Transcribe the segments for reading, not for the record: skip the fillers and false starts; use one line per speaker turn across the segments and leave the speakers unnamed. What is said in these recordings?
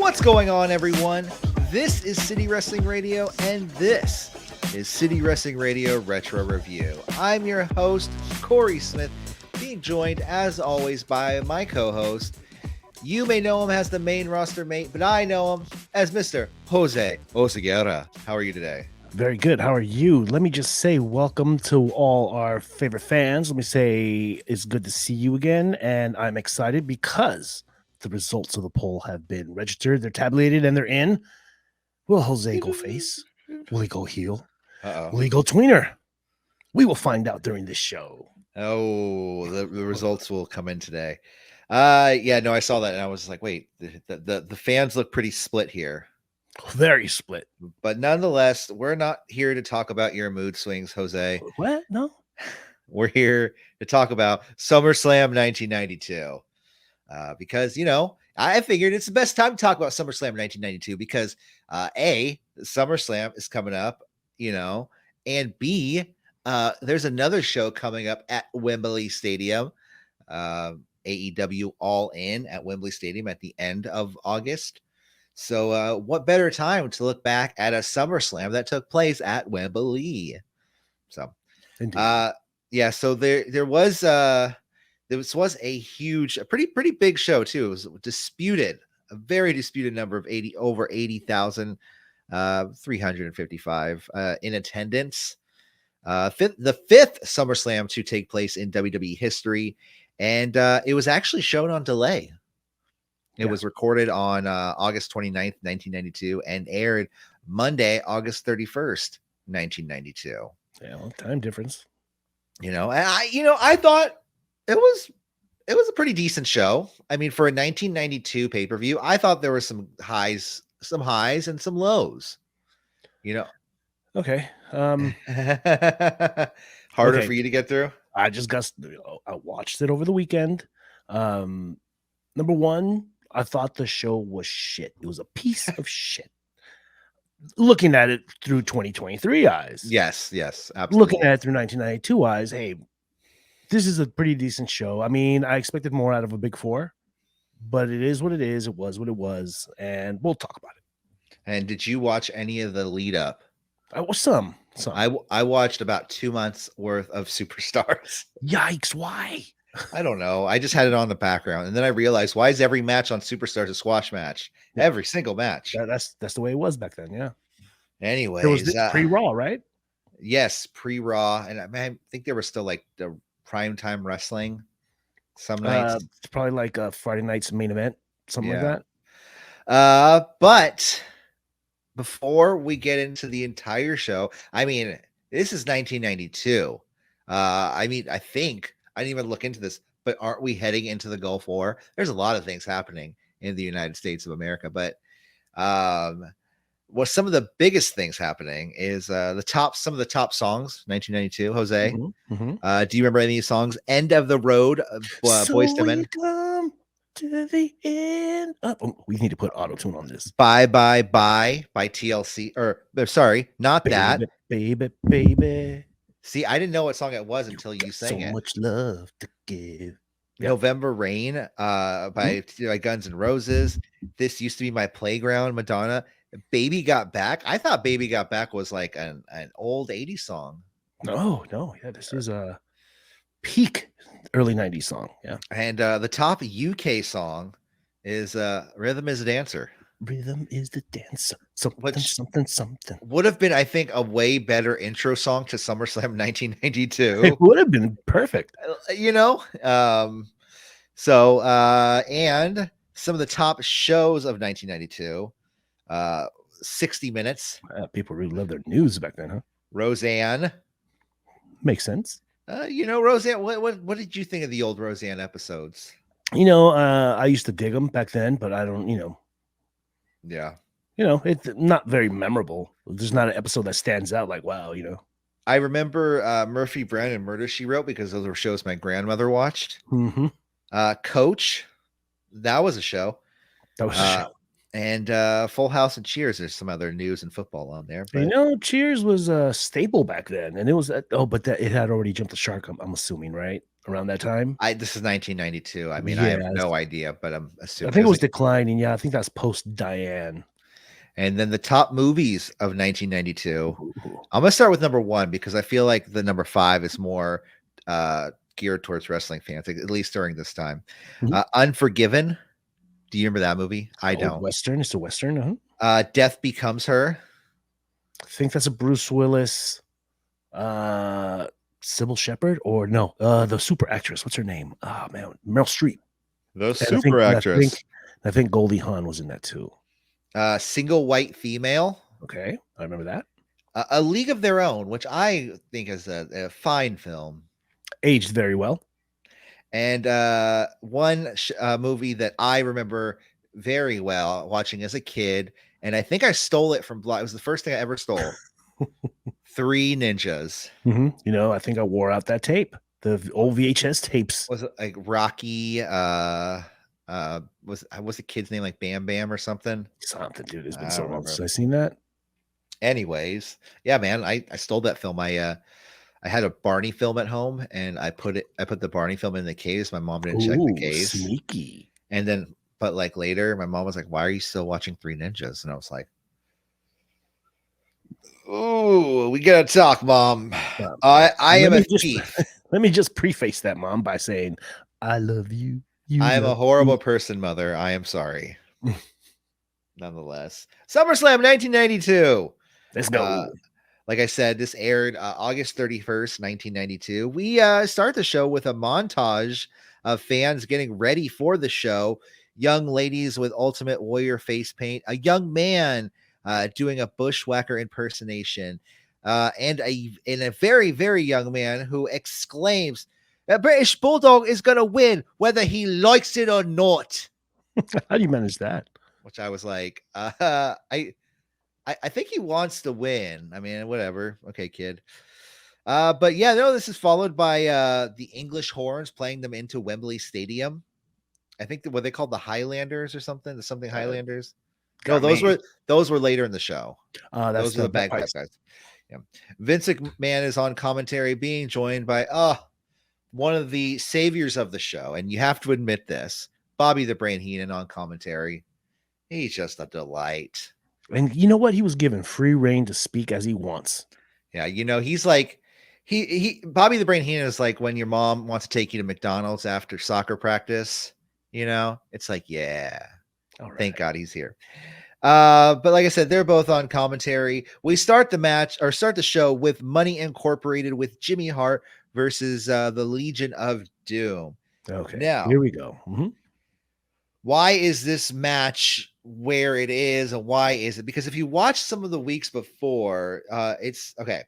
What's going on, everyone? This is City Wrestling Radio, and this is City Wrestling Radio Retro Review. I'm your host, Corey Smith, being joined, as always, by my co-host. You may know him as the main roster mate, but I know him as Mr. Jose Oseguera. How are you today?
Very good. How are you? Let me just say welcome to all our favorite fans. Let me say it's good to see you again, and I'm excited because the results of the poll have been registered, they're tabulated, and they're in. Will Jose go face? Will he go heel? Will he go tweener? We will find out during this show.
Oh, the results will come in today. Yeah, no, I saw that, and I was like, wait, the fans look pretty split here.
Very split.
But nonetheless, we're not here to talk about your mood swings, Jose.
What? No?
We're here to talk about SummerSlam 1992. Because, you know, I figured it's the best time to talk about SummerSlam 1992 because, A, SummerSlam is coming up, you know, and B, there's another show coming up at Wembley Stadium, AEW All In at Wembley Stadium at the end of August. So what better time to look back at a SummerSlam that took place at Wembley? So, yeah, so there was a huge, a pretty big show too. It was disputed, a very disputed number of over 80,000, 355 in attendance. The fifth SummerSlam to take place in WWE history, and it was actually shown on delay. It was recorded on August 29th, 1992, and aired Monday, August 31st, 1992.
Yeah, well, time difference.
You know, and I thought it was a pretty decent show. I mean, for a 1992 pay-per-view, I thought there were some highs and some lows. You know.
Okay.
Harder for you to get through.
I watched it over the weekend. Number one, I thought the show was shit. It was a piece of shit. Looking at it through 2023 eyes.
Yes, absolutely.
Looking at it through 1992 eyes, hey, this is a pretty decent show. I mean, I expected more out of a Big Four, but it is what it is. It was what it was, and we'll talk about it.
And did you watch any of the lead up?
I watched some.
I watched about 2 months worth of Superstars.
Yikes! Why?
I don't know. I just had it on the background, and then I realized, why is every match on Superstars a squash match? Yeah. Every single match.
That's the way it was back then. Yeah.
Anyways,
it was pre-Raw, right?
Yes, pre-Raw, and I think there was still like the primetime wrestling some nights.
It's probably like a Friday night's main event, something like
that. But before we get into the entire show, I mean, this is 1992. I mean, I think I didn't even look into this, but aren't we heading into the Gulf War? There's a lot of things happening in the United States of America, but what some of the biggest things happening is some of the top songs, 1992. Jose, do you remember any songs? "End of the Road" of Boyz II Men.
Come to the end. We need to put auto-tune on this.
"Bye Bye Bye" by TLC, or sorry, not
baby,
that.
Baby.
See, I didn't know what song it was until you sang it.
So much love to give.
"November Rain" by Guns N' Roses. "This Used to Be My Playground," Madonna. "Baby Got Back." I thought "Baby Got Back" was like an old 80s song.
No. Yeah, this is a peak early 90s song. Yeah.
And the top UK song is "Rhythm Is a Dancer."
Rhythm is the dancer. Something.
Would have been, I think, a way better intro song to SummerSlam 1992.
It would have been perfect.
You know? So, and some of the top shows of 1992. 60 Minutes.
People really loved their news back then, huh?
Roseanne.
Makes sense.
Roseanne, what did you think of the old Roseanne episodes?
I used to dig them back then, but I don't,
Yeah.
It's not very memorable. There's not an episode that stands out like, wow,
I remember Murphy Brown and Murder, She Wrote, because those were shows my grandmother watched.
Mm-hmm.
Coach, that was a show. And Full House and Cheers. There's some other news and football on there,
You
but
know, Cheers was a staple back then, and it was but that it had already jumped the shark. I'm assuming, right around that time.
this is 1992. I mean, I have
Yes,
no idea, but I'm
I
assuming
think
it
it
was.
was declining. Yeah, I think that's post Diane.
And then the top movies of 1992.
Ooh.
I'm gonna start with number one because I feel like the number five is more geared towards wrestling fans, at least during this time.
Mhm.
Unforgiven. Do you remember that movie? I
Old
don't.
Western. It's a Western.
Death Becomes Her.
I think that's a Bruce Willis, uh, Sybil Shepherd, or no, the super actress. What's her name? Oh man, Meryl Streep.
The
And I think,
super
and
actress.
I think Goldie Hawn was in that too.
Single White Female.
Okay, I remember that.
A League of Their Own, which I think is a fine film.
Aged very well.
And one movie that I remember very well watching as a kid, and I think I stole it from Block. It was the first thing I ever stole. Three Ninjas.
You know, I think I wore out that tape, the old VHS tapes.
Was it like Rocky? Was the kid's name like Bam Bam or something?
Something, dude. It's
I
been
don't
so long
remember.
since I seen that.
Anyways, yeah, man, I stole that film. I had a Barney film at home, and I put the Barney film in the case. My mom didn't check the
Ooh,
case,
sneaky.
and then but like later, my mom was like, "Why are you still watching Three Ninjas?" And I was like, "Oh, we gotta talk, Mom. I am a thief.
Let me just preface that, Mom, by saying, "I love you. You
I am a
love
horrible
me."
person, Mother. I am sorry." Nonetheless, SummerSlam 1992.
Let's go.
Like I said, this aired August 31st, 1992. We start the show with a montage of fans getting ready for the show. Young ladies with Ultimate Warrior face paint, a young man doing a bushwhacker impersonation, and a very, very young man who exclaims, "A British Bulldog is going to win, whether he likes it or not."
How do you manage that?
Which I was like, I think he wants to win. I mean, whatever. Okay, kid. But yeah, no, this is followed by the English horns playing them into Wembley Stadium. I think what they called the Highlanders or something, the something Highlanders. No, those were later in the show.
That's
Those are the bagpipe guys. Yeah. Vince McMahon is on commentary, being joined by one of the saviors of the show, and you have to admit this, Bobby the Brain Heenan on commentary. He's just a delight.
And you know what? He was given free reign to speak as he wants.
Yeah, you know, he's like he Bobby the Brain Heenan is like when your mom wants to take you to McDonald's after soccer practice, you know? It's like, yeah. Thank God he's here. But like I said, they're both on commentary. We start the show with Money Incorporated with Jimmy Hart versus the Legion of Doom.
Okay.
Now,
here we go.
why is this match where it is, and why is it? Because if you watch some of the weeks before, it's okay.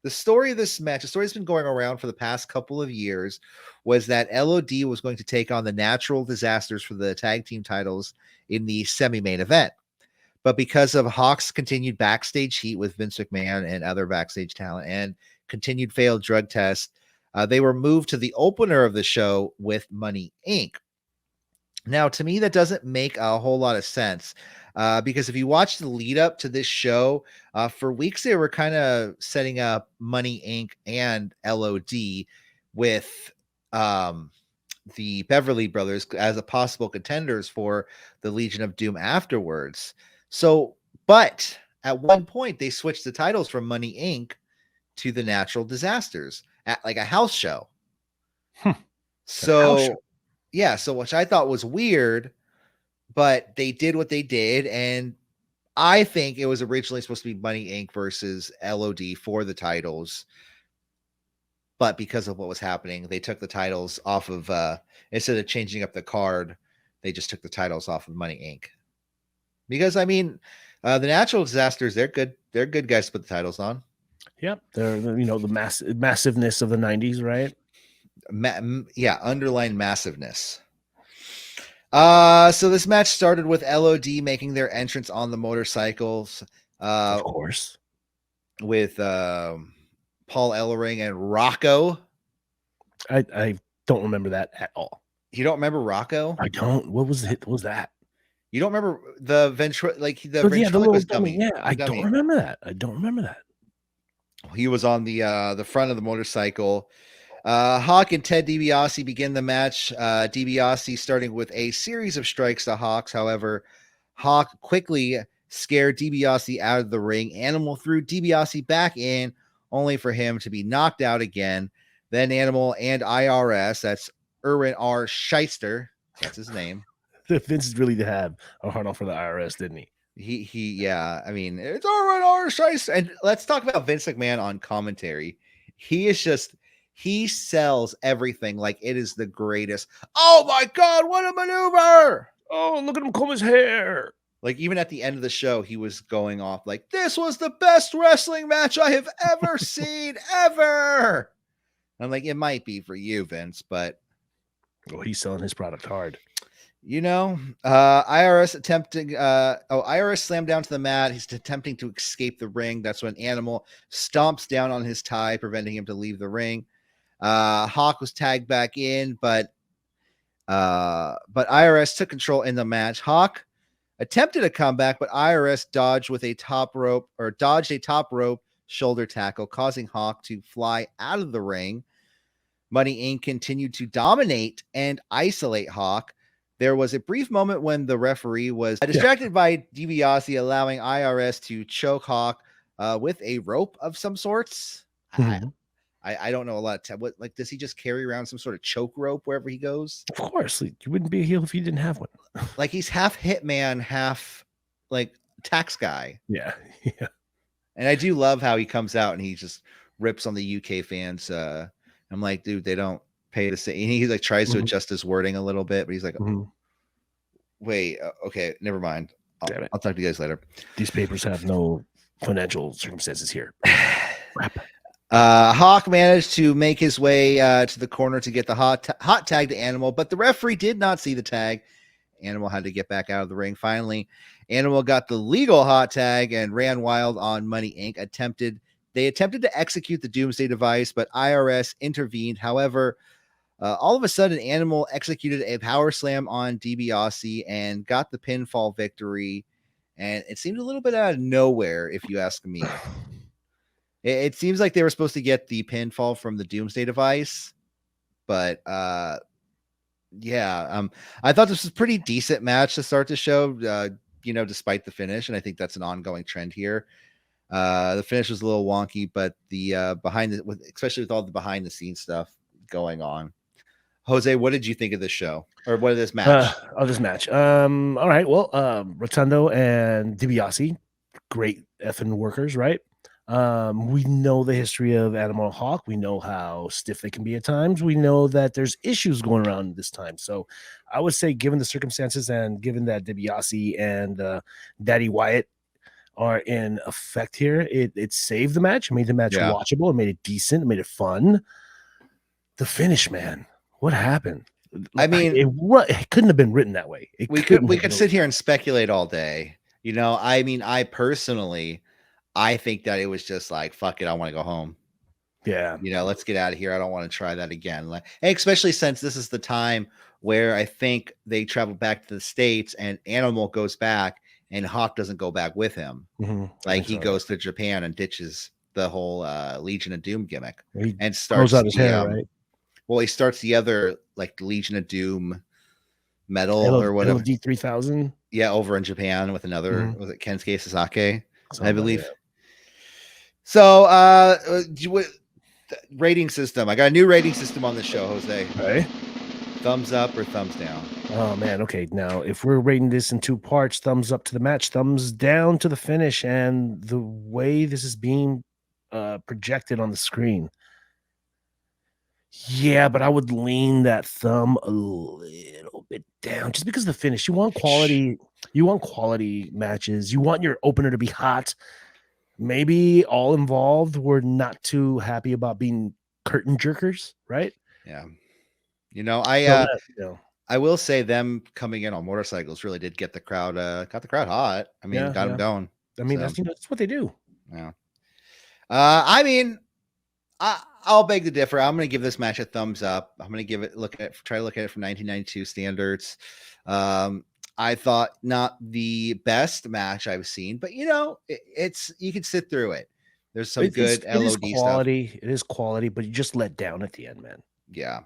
The story of this match, the story that's been going around for the past couple of years, was that LOD was going to take on the Natural Disasters for the tag team titles in the semi-main event. But because of Hawk's continued backstage heat with Vince McMahon and other backstage talent and continued failed drug tests, they were moved to the opener of the show with Money Inc. Now, to me, that doesn't make a whole lot of sense because if you watch the lead up to this show, for weeks they were kind of setting up Money Inc. and LOD with the Beverly Brothers as a possible contenders for the Legion of Doom afterwards. So, but at one point they switched the titles from Money Inc. to the Natural Disasters at like a house show. So, yeah, so which I thought was weird, but they did what they did, and I think it was originally supposed to be Money Inc. versus LOD for the titles. But because of what was happening, they took the titles off of instead of changing up the card, they just took the titles off of Money Inc. Because I mean, the Natural Disasters, they're good guys to put the titles on.
Yep, they're the massiveness of the 90s, right?
Yeah, underline massiveness. So this match started with LOD making their entrance on the motorcycles.
Of course.
With Paul Ellering and Rocco.
I don't remember that at all.
You don't remember Rocco?
I don't. What was it? What was that?
You don't remember the like the
Oh, yeah, the little
ventriloquist
dummy.
dummy?
Yeah,
The
I don't
dummy.
remember that. I don't remember that.
He was on the front of the motorcycle. Hawk and Ted DiBiase begin the match. DiBiase starting with a series of strikes to Hawks. However, Hawk quickly scared DiBiase out of the ring. Animal threw DiBiase back in, only for him to be knocked out again. Then Animal and IRS, that's Erwin R. Shyster, that's his name.
Vince really did have a hard on for the IRS, didn't he?
Yeah. I mean, it's Erwin R. Shyster. And let's talk about Vince McMahon on commentary. He sells everything like it is the greatest. Oh my God, what a maneuver!
Oh, look at him comb his hair.
Like, even at the end of the show, he was going off like, this was the best wrestling match I have ever seen, ever. I'm like, it might be for you, Vince, but
he's selling his product hard.
IRS attempting IRS slammed down to the mat. He's attempting to escape the ring. That's when Animal stomps down on his tie, preventing him to leave the ring. Hawk was tagged back in, but IRS took control in the match. Hawk attempted a comeback, but IRS dodged a top rope shoulder tackle, causing Hawk to fly out of the ring. Money Inc. continued to dominate and isolate Hawk. There was a brief moment when the referee was distracted by DiBiase, allowing IRS to choke Hawk with a rope of some sorts.
Mm-hmm.
I don't know a lot. Like, does he just carry around some sort of choke rope wherever he goes?
Of course, you wouldn't be a heel if you didn't have one.
Like, he's half hitman, half like tax guy.
Yeah.
And I do love how he comes out and he just rips on the UK fans. I'm like, dude, they don't pay the same. He like tries to adjust his wording a little bit, but he's like, wait, okay, never mind. I'll talk to you guys later.
These papers have no financial circumstances here.
Hawk managed to make his way to the corner to get the hot tag to Animal, but the referee did not see the tag. Animal had to get back out of the ring. Finally, Animal got the legal hot tag and ran wild on Money Inc. They attempted to execute the Doomsday device, but IRS intervened. However, all of a sudden, Animal executed a power slam on DiBiase and got the pinfall victory. And it seemed a little bit out of nowhere, if you ask me. It seems like they were supposed to get the pinfall from the Doomsday device, but I thought this was a pretty decent match to start the show, despite the finish, and I think that's an ongoing trend here. The finish was a little wonky, but the especially with all the behind the scenes stuff going on. Jose, what did you think of this show, or what of this match?
This match. All right. Well, Rotundo and DiBiase, great effing workers, right? We know the history of Animal Hawk. We know how stiff they can be at times. We know that there's issues going around this time. So I would say, given the circumstances and given that DiBiase and Daddy Wyatt are in effect here, it saved the match, made the match watchable, it made it decent, it made it fun. The finish, man, what happened?
I mean,
it couldn't have been written that way.
We could sit here and speculate all day. I mean, I personally, I think that it was just like, fuck it, I want to go home.
Yeah.
Let's get out of here. I don't want to try that again. Especially since this is the time where I think they travel back to the States and Animal goes back and Hawk doesn't go back with him. Like, he goes to Japan and ditches the whole Legion of Doom gimmick and starts
out his hair, right?
Well, he starts the other like Legion of Doom medal or whatever.
D3000.
Yeah, over in Japan with another, was it Kensuke Sasaki, I believe. Yeah. So, rating system. I got a new rating system on the show, Jose.
Okay.
Thumbs up or thumbs down?
Oh, man. Okay. Now, if we're rating this in two parts, thumbs up to the match, thumbs down to the finish, and the way this is being projected on the screen. Yeah, but I would lean that thumb a little bit down just because of the finish. You want quality. You want quality matches. You want your opener to be hot. Maybe all involved were not too happy about being curtain jerkers, right?
Yeah. I will say them coming in on motorcycles really did get the crowd, got the crowd hot. I mean, got them going.
I mean, that's what they do.
Yeah. I mean, I'll beg to differ. I'm going to give this match a thumbs up. I'm going to try to look at it from 1992 standards. I thought not the best match I've seen, but it's you can sit through it. There's some good
It is
LOD stuff.
quality. It is quality, but you just let down at the end, man.
Yeah.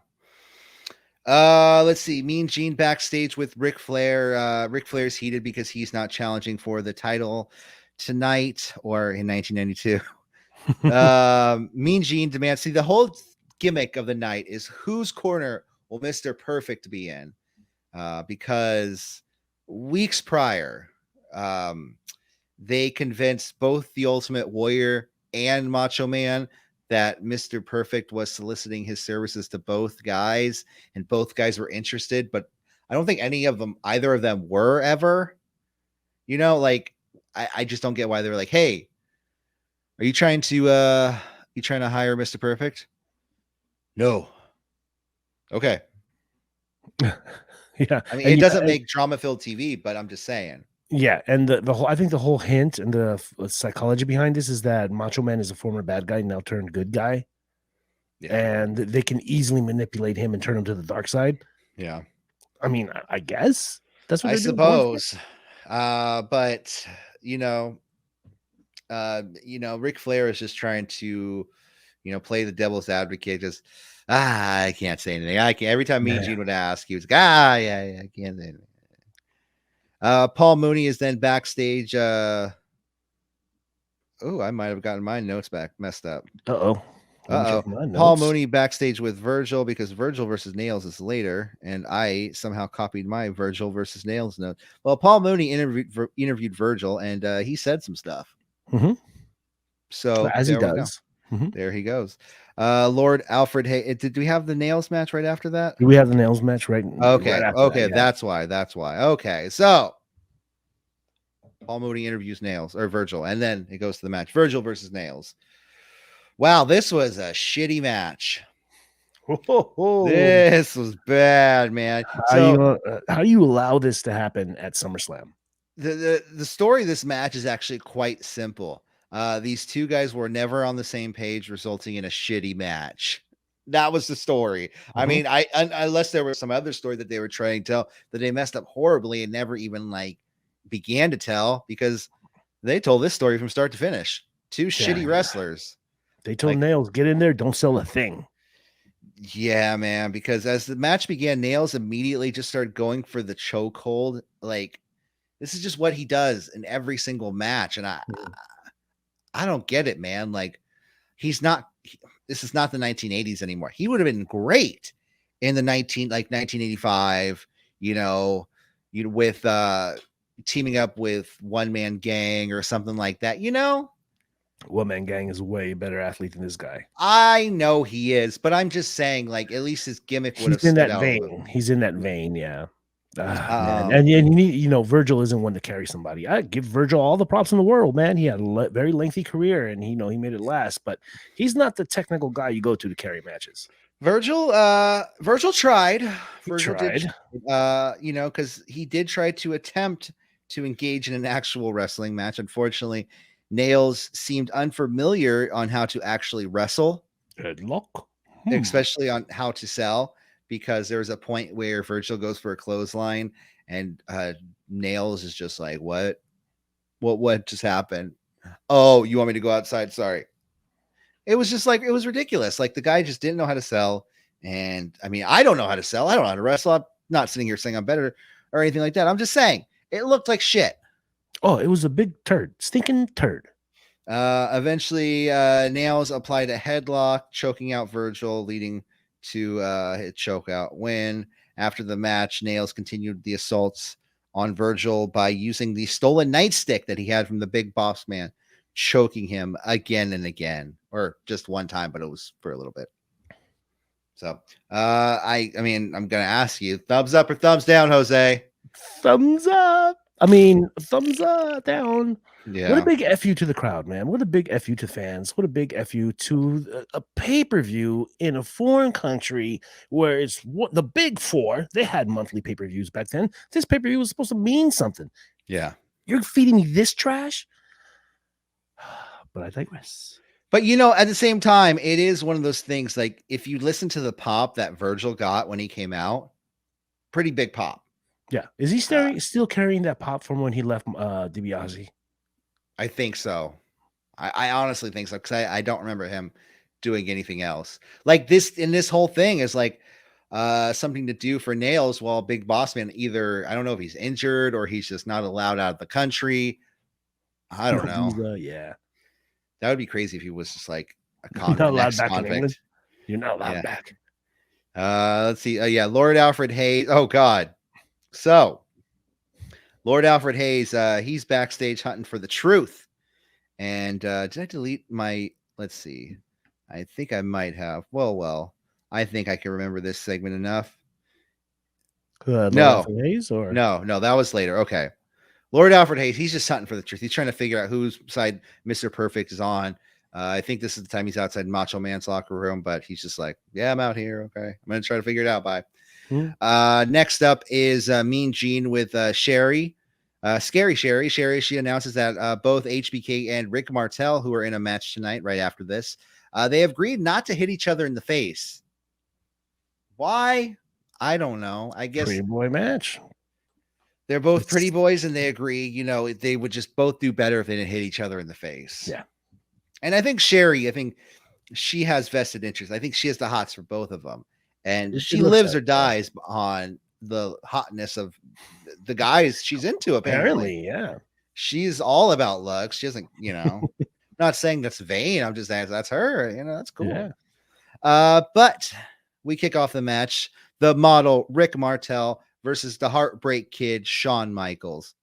Let's see. Mean Gene backstage with Ric Flair. Ric Flair's heated because he's not challenging for the title tonight or in 1992. Mean Gene demands. See, the whole gimmick of the night is whose corner will Mr. Perfect be in? Because weeks prior, they convinced both the Ultimate Warrior and Macho Man that Mr. Perfect was soliciting his services to both guys, and both guys were interested, but I don't think either of them were ever. Like I just don't get why they were like, hey, are you trying to hire Mr. Perfect? No. Okay.
Yeah.
I mean, it doesn't make drama-filled TV, but I'm just saying.
Yeah, and the whole I think the whole hint and the psychology behind this is that Macho Man is a former bad guy now turned good guy. Yeah. And they can easily manipulate him and turn him to the dark side.
Yeah.
I mean, I guess that's what
I suppose. But Ric Flair is just trying to, play the devil's advocate. Just I can't say anything. I can't. Every time Mean Gene would ask, he was like, yeah, I can't say anything. Paul Mooney is then backstage. I might have gotten my notes back messed up. Paul Mooney backstage with Virgil because Virgil versus Nails is later, and I somehow copied my Virgil versus Nails note. Well, Paul Mooney interviewed Virgil, and he said some stuff.
Mm-hmm.
So
as he does.
Mm-hmm. There he goes. Lord Alfred. Hey, did we have the Nails match right after that?
We have the Nails match right.
Okay.
Right
okay. That, yeah. That's why. Okay. So Paul Mooney interviews Nails or Virgil, and then it goes to the match. Virgil versus Nails. Wow, this was a shitty match. This was bad, man.
How do you allow this to happen at SummerSlam?
The story of this match is actually quite simple. These two guys were never on the same page, resulting in a shitty match. That was the story. Mm-hmm. I mean, unless there was some other story that they were trying to tell that they messed up horribly and never even began to tell, because they told this story from start to finish. Two shitty wrestlers.
They told Nails, get in there, don't sell a thing.
Yeah, man, because as the match began, Nails immediately just started going for the chokehold. This is just what he does in every single match. And I don't get it, man. This is not the 1980s anymore. He would have been great in the 1985, with teaming up with One Man Gang or something like that,
One Man Gang is a way better athlete than this guy.
I know he is, but I'm just saying, at least his gimmick would have
stood out. He's in that vein, yeah. Man. And you need, Virgil isn't one to carry somebody. I give Virgil all the props in the world, man. He had a very lengthy career, and he made it last. But he's not the technical guy you go to carry matches.
Virgil tried. Virgil tried, because he did try to attempt to engage in an actual wrestling match. Unfortunately, Nails seemed unfamiliar on how to actually wrestle.
Headlock.
Especially on how to sell, because there's a point where Virgil goes for a clothesline and Nails is just like, what just happened? Oh, you want me to go outside? Sorry. It was just it was ridiculous. The guy just didn't know how to sell. And I mean, I don't know how to sell. I don't know how to wrestle. I'm not sitting here saying I'm better or anything like that. I'm just saying it looked like shit.
Oh, it was a big turd. Stinking turd.
Eventually, Nails applied a headlock, choking out Virgil, leading to a chokeout win. After the match, Nails continued the assaults on Virgil by using the stolen nightstick that he had from the Big Boss Man, choking him again and again, or just one time, but it was for a little bit. So, I mean, I'm going to ask you, thumbs up or thumbs down, Jose?
Thumbs up. I mean, thumbs up, down.
Yeah.
What a big F you to the crowd, man. What a big F you to fans. What a big F you to a pay-per-view in a foreign country where it's the big four. They had monthly pay-per-views back then. This pay-per-view was supposed to mean something.
Yeah.
You're feeding me this trash? But I digress.
But, at the same time, it is one of those things, if you listen to the pop that Virgil got when he came out, pretty big pop.
Yeah. Is he still carrying that pop from when he left DiBiase?
I think so. I honestly think so, because I don't remember him doing anything else. Like this whole thing is like something to do for Nails while Big Boss Man either, I don't know if he's injured or he's just not allowed out of the country. I don't know.
Yeah.
That would be crazy if he was just like a
Not allowed back in England.
convict.
You're not allowed back.
Let's see. Yeah, Lord Alfred Hayes. Oh God. So Lord Alfred Hayes, he's backstage hunting for the truth. And did I delete my? Let's see. I think I might have. Well. I think I can remember this segment enough.
Lord Alfred Hayes, or
no, that was later. Okay. Lord Alfred Hayes, he's just hunting for the truth. He's trying to figure out whose side Mr. Perfect is on. I think this is the time he's outside Macho Man's locker room, but he's just like, yeah, I'm out here. Okay. I'm going to try to figure it out. Bye. Next up is Mean Gene with Sherry. Scary Sherry. She announces that both HBK and Rick Martel, who are in a match tonight right after this, they have agreed not to hit each other in the face. Why? I don't know. I guess
pretty boy match.
They're both pretty boys, and they agree, you know, they would just both do better if they didn't hit each other in the face.
Yeah.
And I think Sherry, she has vested interest. I think she has the hots for both of them. And she lives or dies on the hotness of the guys she's into, apparently.
Yeah.
She's all about looks. She doesn't, you know, not saying that's vain. I'm just saying that's her. You know, that's cool.
Yeah.
But we kick off the match. The model, Rick Martel, versus the Heartbreak Kid, Shawn Michaels.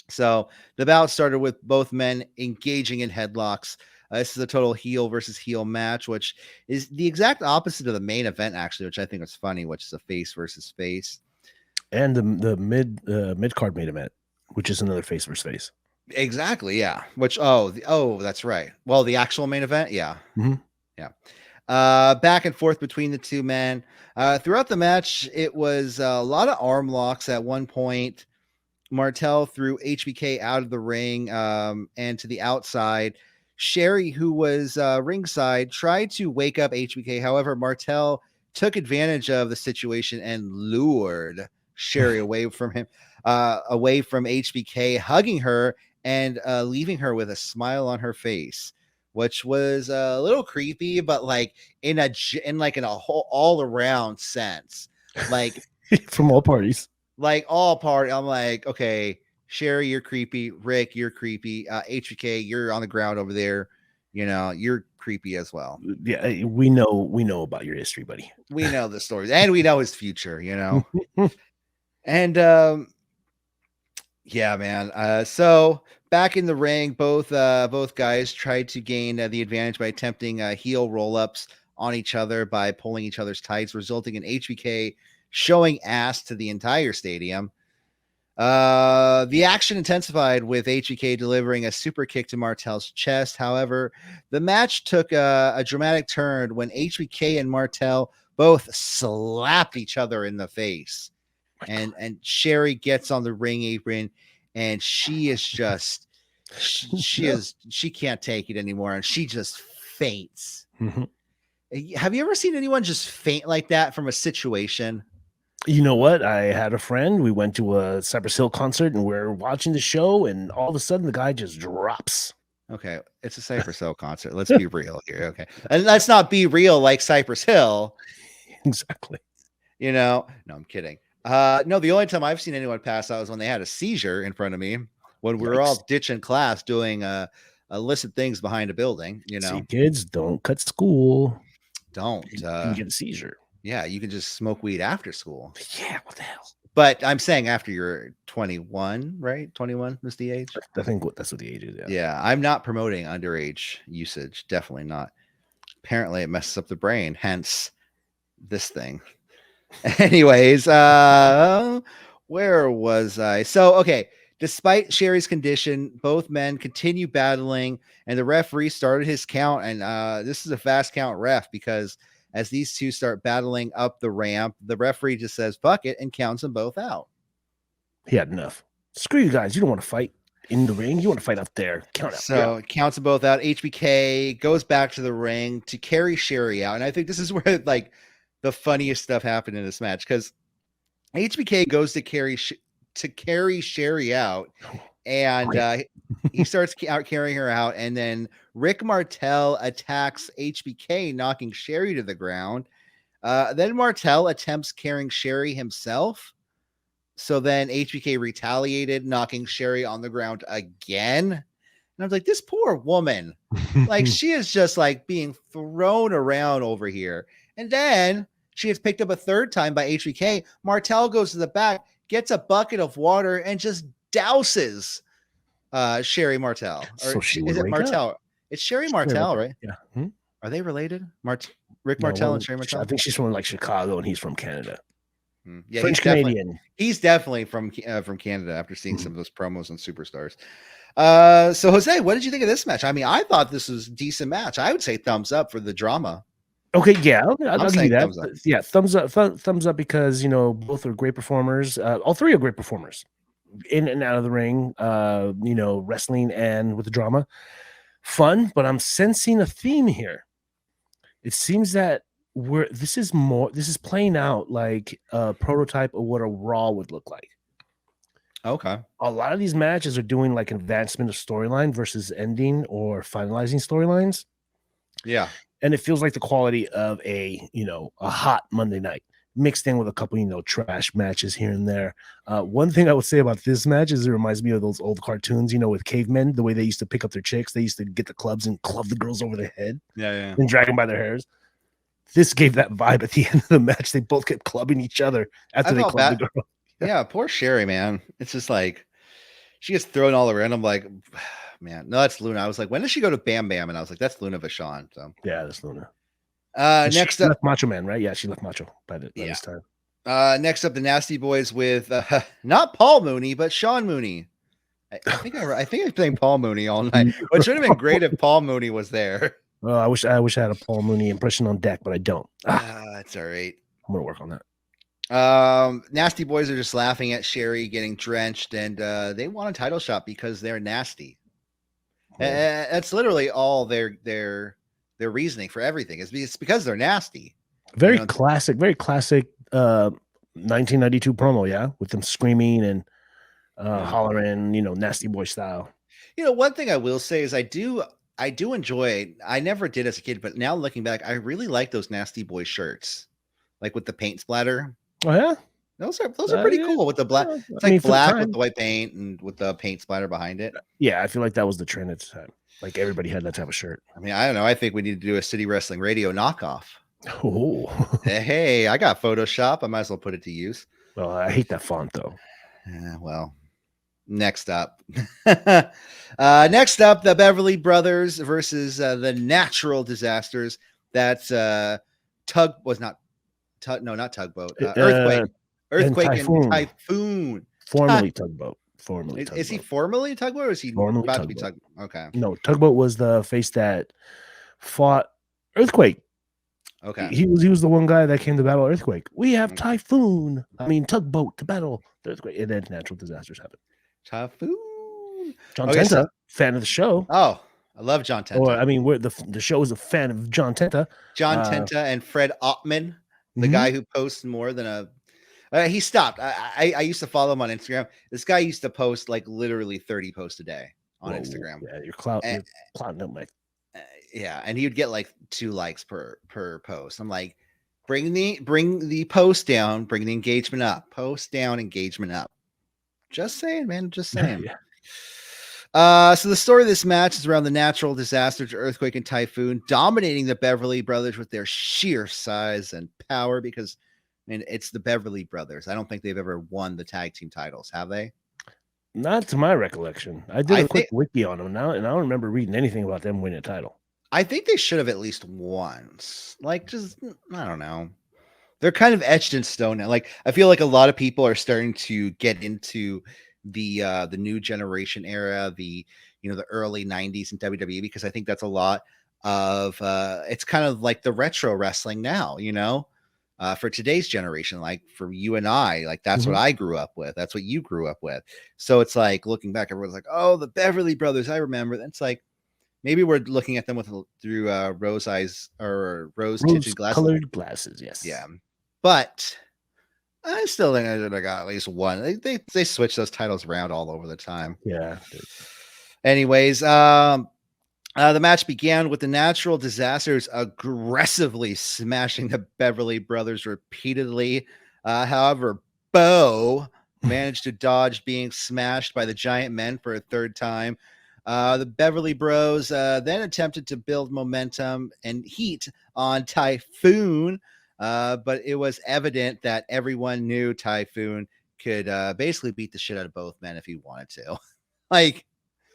So the bout started with both men engaging in headlocks. This is a total heel versus heel match, which is the exact opposite of the main event, actually, which I think is funny, which is a face versus face.
And the mid card main event, which is another face versus face.
Exactly, yeah. Which that's right. Well, the actual main event, yeah.
Mm-hmm.
Yeah. Back and forth between the two men. Throughout the match, it was a lot of arm locks. At one point, Martel threw HBK out of the ring and to the outside. Sherry, who was ringside, tried to wake up HBK. However, Martel took advantage of the situation and lured Sherry away from him, away from HBK, hugging her and leaving her with a smile on her face, which was a little creepy, but like in a whole all around sense, like
from all parties.
Like all party, I'm like, okay, Sherry, you're creepy. Rick, you're creepy. HBK, you're on the ground over there. You know, you're creepy as well.
Yeah, we know about your history, buddy.
We know the stories, and we know his future. You know, and yeah, man. So back in the ring, both guys tried to gain the advantage by attempting heel roll ups on each other by pulling each other's tights, resulting in HBK showing ass to the entire stadium. The action intensified with HBK delivering a super kick to Martel's chest. However, the match took a dramatic turn when HBK and Martel both slapped each other in the face. And Sherry gets on the ring apron, and she is just she can't take it anymore, and she just faints.
Mm-hmm.
Have you ever seen anyone just faint like that from a situation?
You know what? I had a friend. We went to a Cypress Hill concert, and we're watching the show, and all of a sudden, the guy just drops.
Okay, it's a Cypress Hill concert. Let's be real here, okay? And let's not be real like Cypress Hill.
Exactly.
You know? No, I'm kidding. No, the only time I've seen anyone pass out was when they had a seizure in front of me when we were all ditching class doing illicit things behind a building. You know,
see, kids, don't cut school.
Don't
you can get a seizure.
Yeah, you can just smoke weed after school.
Yeah, what the hell?
But I'm saying after you're 21, right? 21 is the age.
I think that's what the age is.
Yeah, I'm not promoting underage usage. Definitely not. Apparently, it messes up the brain. Hence, this thing. Anyways, where was I? So, okay. Despite Sherry's condition, both men continue battling, and the referee started his count. And this is a fast count ref, because as these two start battling up the ramp, the referee just says, fuck it, and counts them both out.
He had enough. Screw you guys. You don't want to fight in the ring. You want to fight up there. Count out.
So counts them both out. HBK goes back to the ring to carry Sherry out. And I think this is where like the funniest stuff happened in this match, because HBK goes to carry Sherry out, and he starts carrying her out, and then Rick Martel attacks HBK, knocking Sherry to the ground. Then Martel attempts carrying Sherry himself. So then HBK retaliated, knocking Sherry on the ground again. And I was like, this poor woman, like she is just like being thrown around over here. And then she gets picked up a third time by HBK. Martel goes to the back, gets a bucket of water, and just douses Sherry Martel.
So
is it Martel?
Up.
It's Sherry Martel, right?
Yeah.
Are they related? Rick Martel and Sherry Martel?
I think she's from like Chicago and he's from Canada.
Yeah,
French Canadian.
He's definitely from Canada after seeing some of those promos on Superstars. So Jose, what did you think of this match? I mean, I thought this was a decent match. I would say thumbs up for the drama.
Okay, yeah, I'll give you that. Yeah, thumbs up because both are great performers. All three are great performers, in and out of the ring. Wrestling and with the drama, fun. But I'm sensing a theme here. It seems that this is playing out like a prototype of what a Raw would look like.
Okay.
A lot of these matches are doing like advancement of storyline versus ending or finalizing storylines.
Yeah.
And it feels like the quality of a hot Monday night mixed in with a couple, trash matches here and there. One thing I would say about this match is it reminds me of those old cartoons, with cavemen, the way they used to pick up their chicks. They used to get the clubs and club the girls over the head.
Yeah.
And drag them by their hairs. This gave that vibe at the end of the match. They both kept clubbing each other after they clubbed the girl.
Yeah, poor Sherry, man. It's just like she gets thrown all around. I'm like, man, no, that's Luna. I was like, when did she go to Bam Bam? And I was like, that's Luna Vachon. So
yeah, that's Luna.
Next up,
left Macho Man, right? Yeah, she left Macho by this time.
Next up, the Nasty Boys with not Paul Mooney, but Sean Mooney. I think I'm saying Paul Mooney all night. Which would have been great if Paul Mooney was there.
Oh, I wish I had a Paul Mooney impression on deck, but I don't.
That's all right. I'm
gonna work on that.
Nasty Boys are just laughing at Sherry getting drenched, and they want a title shot because they're nasty. That's literally all their reasoning for everything. It's because they're nasty.
Very classic 1992 promo, yeah, with them screaming and hollering, nasty boy style.
One thing I will say is I do enjoy. I never did as a kid, but now looking back, I really like those Nasty Boy shirts, like with the paint splatter.
Oh yeah,
those are pretty cool with the black. It's like black with the white paint and with the paint splatter behind it.
Yeah, I feel like that was the trend at the time. Like everybody had that type of shirt.
I mean, I don't know. I think we need to do a City Wrestling Radio knockoff.
Oh,
hey, I got Photoshop. I might as well put it to use.
Well, I hate that font though.
Well, next up, the Beverly Brothers versus the Natural Disasters. That's not Tugboat. Earthquake and Typhoon.
Formerly Tugboat.
Is he formerly Tugboat or is he
formerly
about
Tugboat.
to be Tugboat? Okay.
No, Tugboat was the face that fought Earthquake.
Okay.
He was the one guy that came to battle Earthquake. We have Tugboat to battle the Earthquake, and then Natural Disasters happen.
Typhoon.
John Tenta, fan of the show.
Oh, I love John Tenta.
Or I mean, the show is a fan of John Tenta.
John Tenta and Fred Ottman, the guy who posts more than a. He stopped. I used to follow him on Instagram. This guy used to post like literally 30 posts a day on Instagram.
Yeah, you're clouding up, Mike.
Yeah, and he would get like 2 likes per post. I'm like, bring the post down, bring the engagement up. Post down, engagement up. Just saying, man. Just saying.
Yeah.
So the story of this match is around the natural disasters, earthquake and typhoon, dominating the Beverly Brothers with their sheer size and power. Because it's the Beverly Brothers. I don't think they've ever won the tag team titles, have they?
Not to my recollection. I did a quick wiki on them now, and I don't remember reading anything about them winning a title.
I think they should have at least once. Like, just I don't know. They're kind of etched in stone now. Like, I feel like a lot of people are starting to get into the new generation era, the early 90s in WWE, because I think that's a lot of it's kind of like the retro wrestling now, for today's generation, like for you and I, like that's what I grew up with. That's what you grew up with. So it's like looking back, everyone's like, oh, the Beverly Brothers. I remember. It's like maybe we're looking at them through rose eyes or rose tinted glasses.
Colored glasses, yes.
Yeah. But I still think I should have got at least one. They switch those titles around all over the time.
Yeah.
Anyways, the match began with the Natural Disasters aggressively smashing the Beverly Brothers repeatedly. However, Bo managed to dodge being smashed by the Giant Men for a third time. The Beverly Bros then attempted to build momentum and heat on Typhoon, but it was evident that everyone knew Typhoon could basically beat the shit out of both men if he wanted to. Like,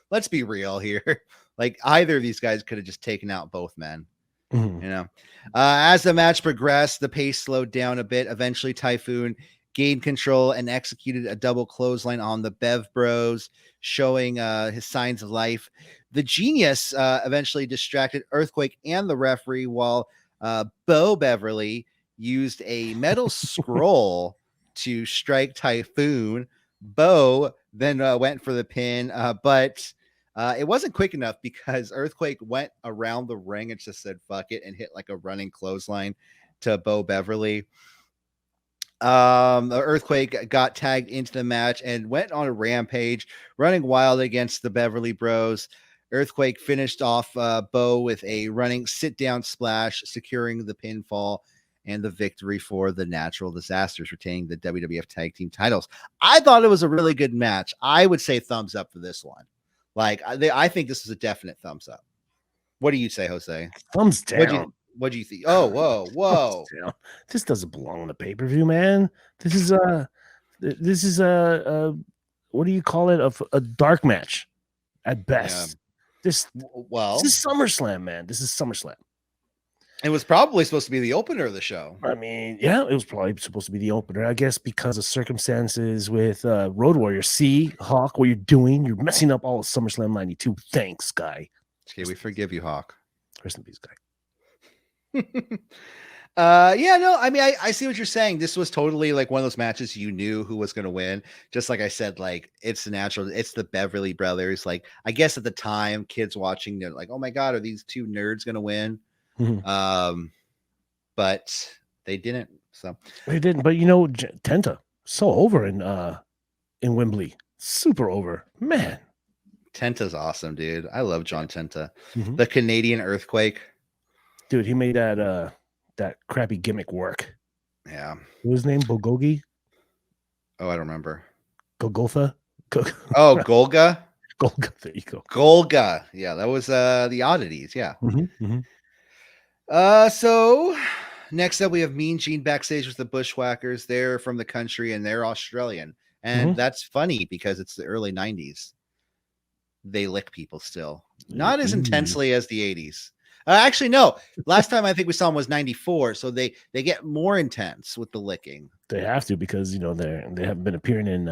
let's be real here. Like, either of these guys could have just taken out both men.
Mhm.
You know, as the match progressed, the pace slowed down a bit. Eventually, Typhoon gained control and executed a double clothesline on the Bev Bros, showing his signs of life. The Genius eventually distracted Earthquake and the referee, while Bo Beverly used a metal scroll to strike Typhoon. Bo then went for the pin, but it wasn't quick enough because Earthquake went around the ring and just said fuck it and hit like a running clothesline to Bo Beverly. The Earthquake got tagged into the match and went on a rampage, running wild against the Beverly Bros. Earthquake finished off Bo with a running sit-down splash, securing the pinfall and the victory for the Natural Disasters, retaining the WWF Tag Team titles. I thought it was a really good match. I would say thumbs up for this one. Like, I think this is a definite thumbs up. What do you say, Jose?
Thumbs down.
What do you think? Oh, whoa.
This doesn't belong on the pay-per-view, man. This is what do you call it? A dark match at best. This is SummerSlam, man. This is SummerSlam.
It was probably supposed to be the opener of the show.
I mean, yeah, it was probably supposed to be the opener. I guess because of circumstances with Road Warrior. See, Hawk, what you're doing? You're messing up all of SummerSlam 92. Thanks, guy.
Okay, we forgive you, Hawk.
Rest in peace, guy.
Yeah, no, I mean, I see what you're saying. This was totally like one of those matches you knew who was going to win. Just like I said, like it's the Beverly Brothers. Like, I guess at the time, kids watching, they're like, oh my God, are these two nerds going to win?
Mm-hmm.
But they didn't. So
they didn't. But you know, Tenta so over in Wembley, super over, man.
Tenta's awesome, dude. I love John Tenta.
Mm-hmm.
The Canadian Earthquake, dude.
He made that crappy gimmick work.
Yeah.
What was his name? Bogogi?
Oh, I don't remember.
Golgotha?
Oh, Golga.
Golga. There you go.
Golga. Yeah, that was the Oddities. Yeah.
Mm-hmm. Mm-hmm.
So next up we have Mean Gene backstage with the Bushwhackers. They're from the country and they're Australian. And that's funny because it's the early 90s. They lick people still. Not as intensely as the 80s. Actually, no. Last time I think we saw them was 94. So they get more intense with the licking.
They have to because, you know, they haven't been appearing in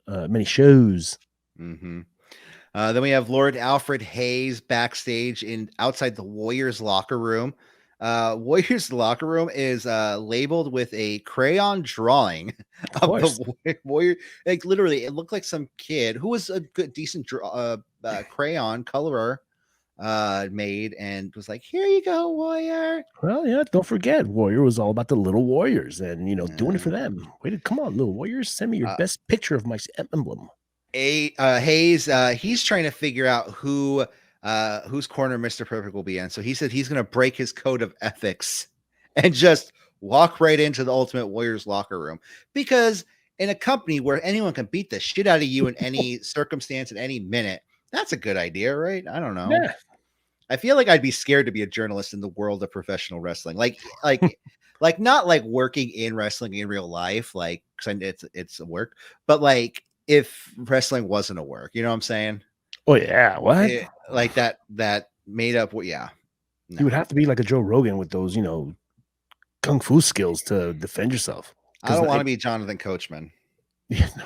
many shows.
Mm-hmm. Then we have Lord Alfred Hayes backstage outside the Warriors locker room. Warriors locker room is labeled with a crayon drawing of the Warrior. Like literally, it looked like some kid who was a good, decent crayon colorer made and was like, "Here you go, Warrior."
Well, yeah, don't forget, Warrior was all about the little Warriors and doing it for them. Come on, little Warriors, send me your best picture of my emblem.
Hayes, he's trying to figure out whose corner Mr. Perfect will be in. So he said he's going to break his code of ethics and just walk right into the Ultimate Warriors locker room. Because in a company where anyone can beat the shit out of you in any circumstance at any minute, that's a good idea, right? I don't know.
Yeah.
I feel like I'd be scared to be a journalist in the world of professional wrestling. Like not like working in wrestling in real life, like, cause it's a work, but like, if wrestling wasn't a work, you know what I'm saying?
Oh yeah, what?
Like that made up. Yeah,
no. You would have to be like a Joe Rogan with those, kung fu skills to defend yourself.
I don't want to be Jonathan Coachman.
Yeah, no.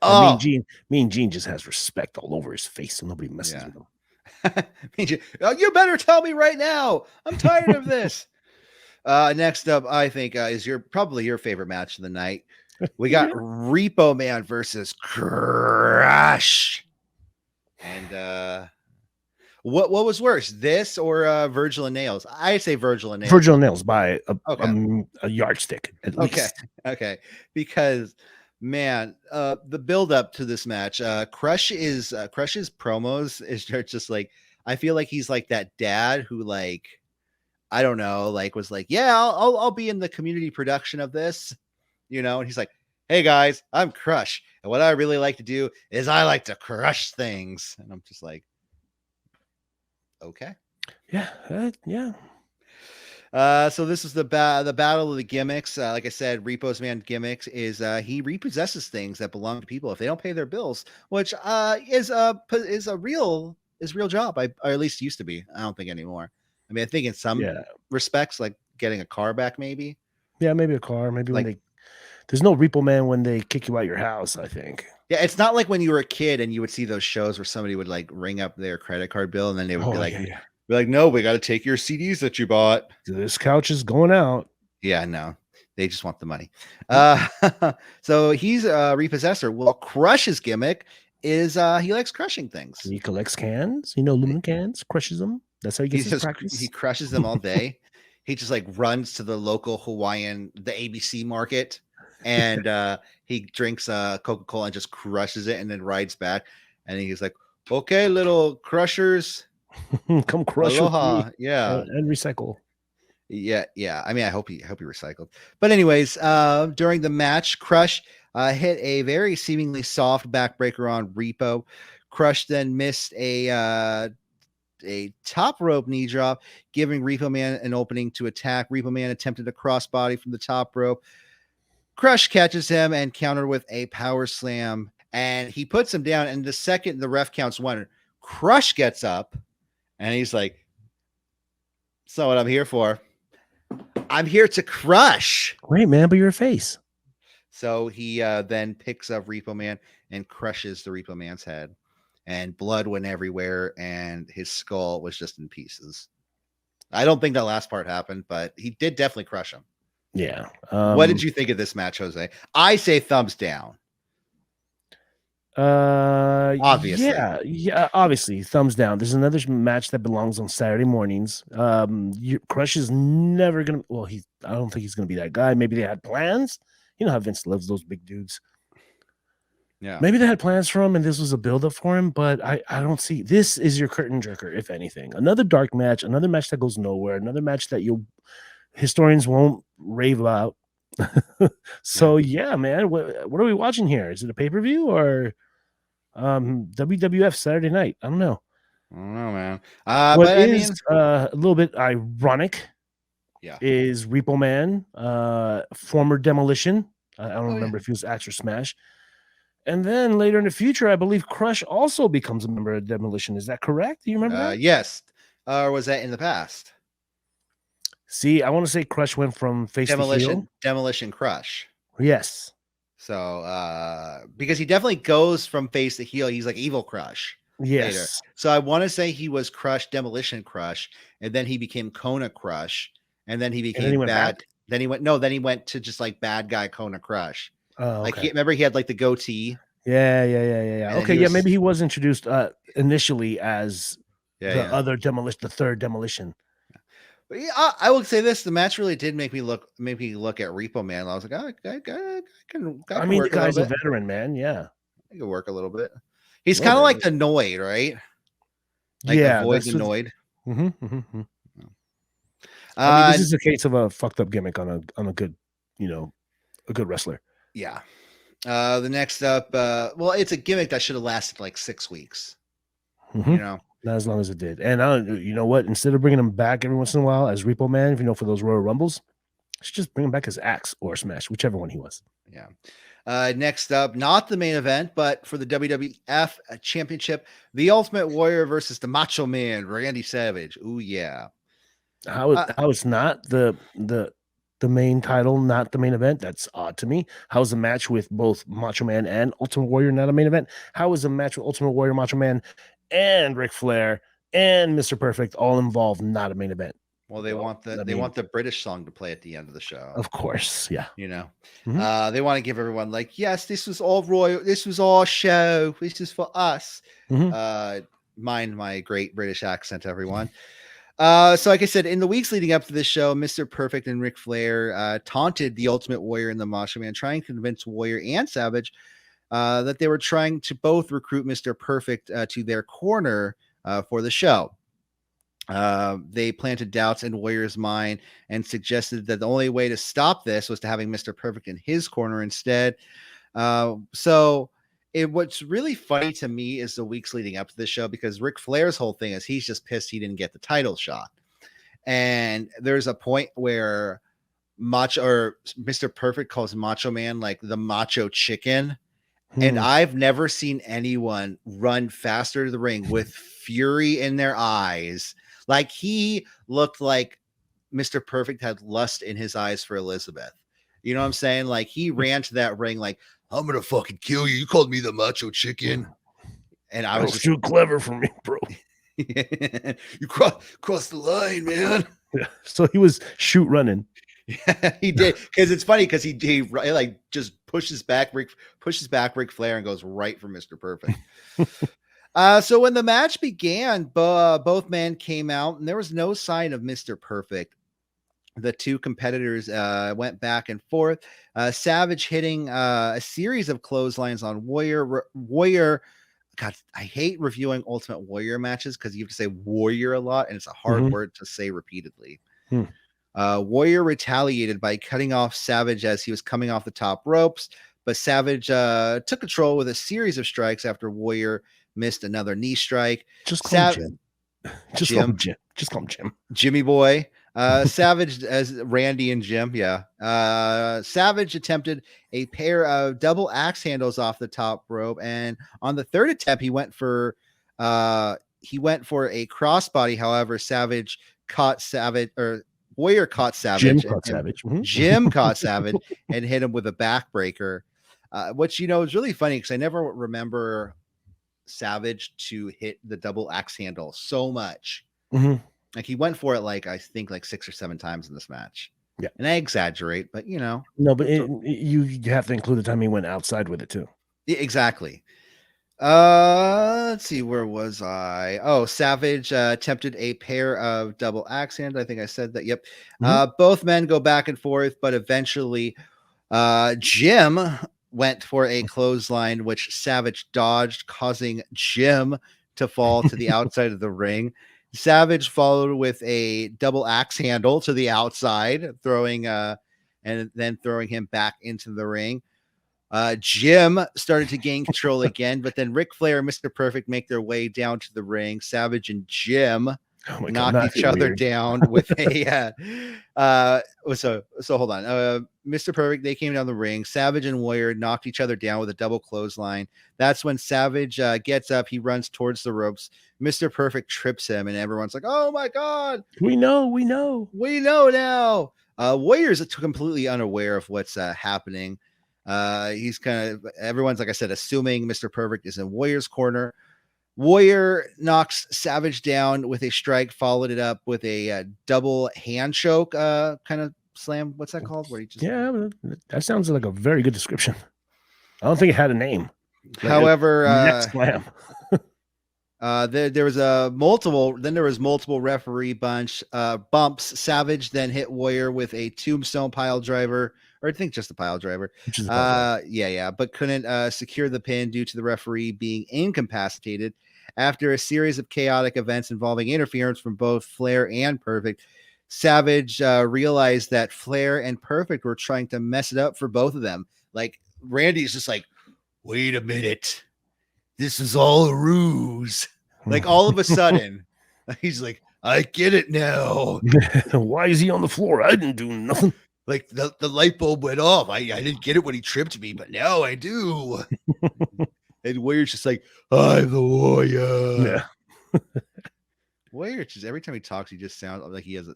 Oh, Mean Gene just has respect all over his face, so nobody messes with him.
You better tell me right now. I'm tired of this. Next up, I think is probably your favorite match of the night. We got Repo Man versus Crush. And What was worse, this or Virgil and Nails? I say Virgil and Nails.
Virgil and Nails by a yardstick at
Okay,
least.
okay, because man, the build up to this match, Crush's promos is just like, I feel like he's like that dad who, like, I don't know, like was like, yeah, I'll be in the community production of this, and he's like, hey guys, I'm Crush, and what I really like to do is I like to crush things, and I'm just like, okay.
Yeah.
So this is the battle of the gimmicks. Like I said, Repo's man gimmicks is he repossesses things that belong to people if they don't pay their bills, which is a real job. Or at least used to be. I don't think anymore. I mean, I think in some respects, like getting a car back, maybe.
Yeah, maybe a car. Maybe like, when there's no repo man when they kick you out your house, I think.
Yeah, it's not like when you were a kid and you would see those shows where somebody would like ring up their credit card bill and then they would be like, be like, no, we got to take your CDs that you bought.
This couch is going out.
Yeah, no, they just want the money. So he's a repossessor. Well, Crush's gimmick is he likes crushing things.
He collects cans, aluminum cans, crushes them. That's how he gets his practice.
He crushes them all day. He just like runs to the local Hawaiian, the ABC market, and he drinks Coca-Cola and just crushes it and then rides back. And he's like, okay, little crushers.
Come crush
Aloha.
with me.
Yeah.
And recycle.
Yeah. I mean, I hope he recycled. But anyways, during the match, Crush hit a very seemingly soft backbreaker on Repo. Crush then missed a top rope knee drop, giving Repo Man an opening to attack. Repo Man attempted a crossbody from the top rope. Crush catches him and countered with a power slam, and he puts him down. And the second the ref counts one, Crush gets up. And he's like, that's not what I'm here for. I'm here to crush.
Great, man, but you're a face.
So he then picks up Repo Man and crushes the Repo Man's head. And blood went everywhere, and his skull was just in pieces. I don't think that last part happened, but he did definitely crush him.
Yeah.
What did you think of this match, Jose? I say thumbs down. Obviously.
Yeah, obviously, thumbs down. There's another match that belongs on Saturday mornings. Crush is never gonna. Well, I don't think he's gonna be that guy. Maybe they had plans. You know how Vince loves those big dudes.
Yeah.
Maybe they had plans for him, and this was a build-up for him. But I don't see. This is your curtain jerker, if anything. Another dark match. Another match that goes nowhere. Another match that historians won't rave about. So yeah, man. What are we watching here? Is it a pay-per-view or WWF Saturday night? I don't know.
I don't know, man.
What is a little bit ironic is Repo Man, former Demolition. I don't remember if he was Axe or Smash. And then later in the future, I believe Crush also becomes a member of Demolition. Is that correct? Do you remember that?
Yes. Or was that in the past?
See, I want to say Crush went from face to heel.
Demolition Crush.
Yes.
So, because he definitely goes from face to heel, he's like Evil Crush.
Yes.
Later. So I want to say he was Crush, Demolition Crush, and then he became Kona Crush, and then he became bad. Then he went to just like bad guy Kona Crush.
Oh, okay.
Like remember he had like the goatee.
Yeah. Okay, maybe he was introduced initially as other Demolition, the third Demolition.
Yeah, I would say this: the match really did make me look at Repo Man. I was like, I can.
I mean, the guy's a veteran, man. Yeah,
I can work a little bit. He's kind of like the Noid, right? Like the Void the Noid.
I mean, this is a case of a fucked up gimmick on a good, a good wrestler.
Yeah. The next up, well, it's a gimmick that should have lasted like 6 weeks.
Not as long as it did. And you know what? Instead of bringing him back every once in a while as Repo Man, for those Royal Rumbles, should just bring him back as Axe or Smash, whichever one he was.
Yeah. Next up, not the main event, but for the WWF Championship, the Ultimate Warrior versus the Macho Man Randy Savage. Ooh, yeah.
How it's not the main title, not the main event? That's odd to me. How is the match with both Macho Man and Ultimate Warrior not a main event? How is the match with Ultimate Warrior, Macho Man, and Ric Flair and Mr. Perfect all involved, not a main event?
Well, they want the British song to play at the end of the show.
Of course, yeah.
They want to give everyone like, yes, this was all royal. This was our show. This is for us. mind my great British accent, everyone. So like I said, in the weeks leading up to this show, Mr. Perfect and Ric Flair taunted the Ultimate Warrior and the Macho Man, trying to convince Warrior and Savage that they were trying to both recruit Mr. Perfect to their corner for the show. They planted doubts in Warrior's mind and suggested that the only way to stop this was to having Mr. Perfect in his corner instead. What's really funny to me is the weeks leading up to this show, because Ric Flair's whole thing is he's just pissed he didn't get the title shot. And there's a point where Mr. Perfect calls Macho Man like the Macho Chicken. And I've never seen anyone run faster to the ring with fury in their eyes. Like, he looked like Mr. Perfect had lust in his eyes for Elizabeth. You know what I'm saying? Like, he ran to that ring like, I'm gonna fucking kill you. You called me the Macho Chicken. And I was
too clever for me, bro.
You crossed the line, man.
Yeah. So he was shoot running.
Yeah, he did. Because it's funny, because he like just pushes back Ric Flair and goes right for Mr. Perfect. So when the match began, both men came out and there was no sign of Mr. Perfect. The two competitors went back and forth. Savage hitting a series of clotheslines on Warrior. God, I hate reviewing Ultimate Warrior matches because you have to say Warrior a lot, and it's a hard word to say repeatedly. Warrior retaliated by cutting off Savage as he was coming off the top ropes, but Savage took control with a series of strikes after Warrior missed another knee strike.
Just call him Jim. Just call him Jim. Just call him Jim.
Jimmy Boy. Savage as Randy and Jim. Yeah. Savage attempted a pair of double axe handles off the top rope, and on the third attempt, he went for a crossbody. However, Warrior caught Savage. Jim caught Savage and hit him with a backbreaker, which, is really funny because I never remember Savage to hit the double axe handle so much. Like, he went for it I think 6 or 7 times in this match.
Yeah,
and I exaggerate, but
no, but you have to include the time he went outside with it too.
Yeah, exactly. Let's see, where was I? Oh, Savage attempted a pair of double axe handles. I think I said that. Yep. Both men go back and forth, but eventually Jim went for a clothesline, which Savage dodged, causing Jim to fall to the outside of the ring. Savage followed with a double axe handle to the outside, and then throwing him back into the ring. Jim started to gain control again, but then Ric Flair and Mr. Perfect make their way down to the ring. Savage and Jim knocked each other down with a so hold on. Mr. Perfect, they came down the ring. Savage and Warrior knocked each other down with a double clothesline. That's when Savage gets up, he runs towards the ropes. Mr. Perfect trips him, and everyone's like, oh my god,
we know
now. Warrior's completely unaware of what's happening. Everyone's, like I said, assuming Mr. Perfect is in Warrior's corner. Warrior knocks Savage down with a strike, followed it up with a double hand choke kind of slam. What's that called? Where he just...
Yeah, that sounds like a very good description. I don't think it had a name.
However,
next slam.
There was multiple referee bumps. Savage then hit Warrior with a tombstone pile driver, or I think just a pile driver. But couldn't secure the pin due to the referee being incapacitated. After a series of chaotic events involving interference from both Flair and Perfect, Savage realized that Flair and Perfect were trying to mess it up for both of them. Like, Randy's just like, wait a minute, this is all a ruse. Like, all of a sudden, he's like, I get it now.
Why is he on the floor? I didn't do nothing.
Like, the light bulb went off. I didn't get it when he tripped me, but now I do. And Warrior's just like, I'm the Warrior.
Yeah.
Warrior, just every time he talks, he just sounds like he has he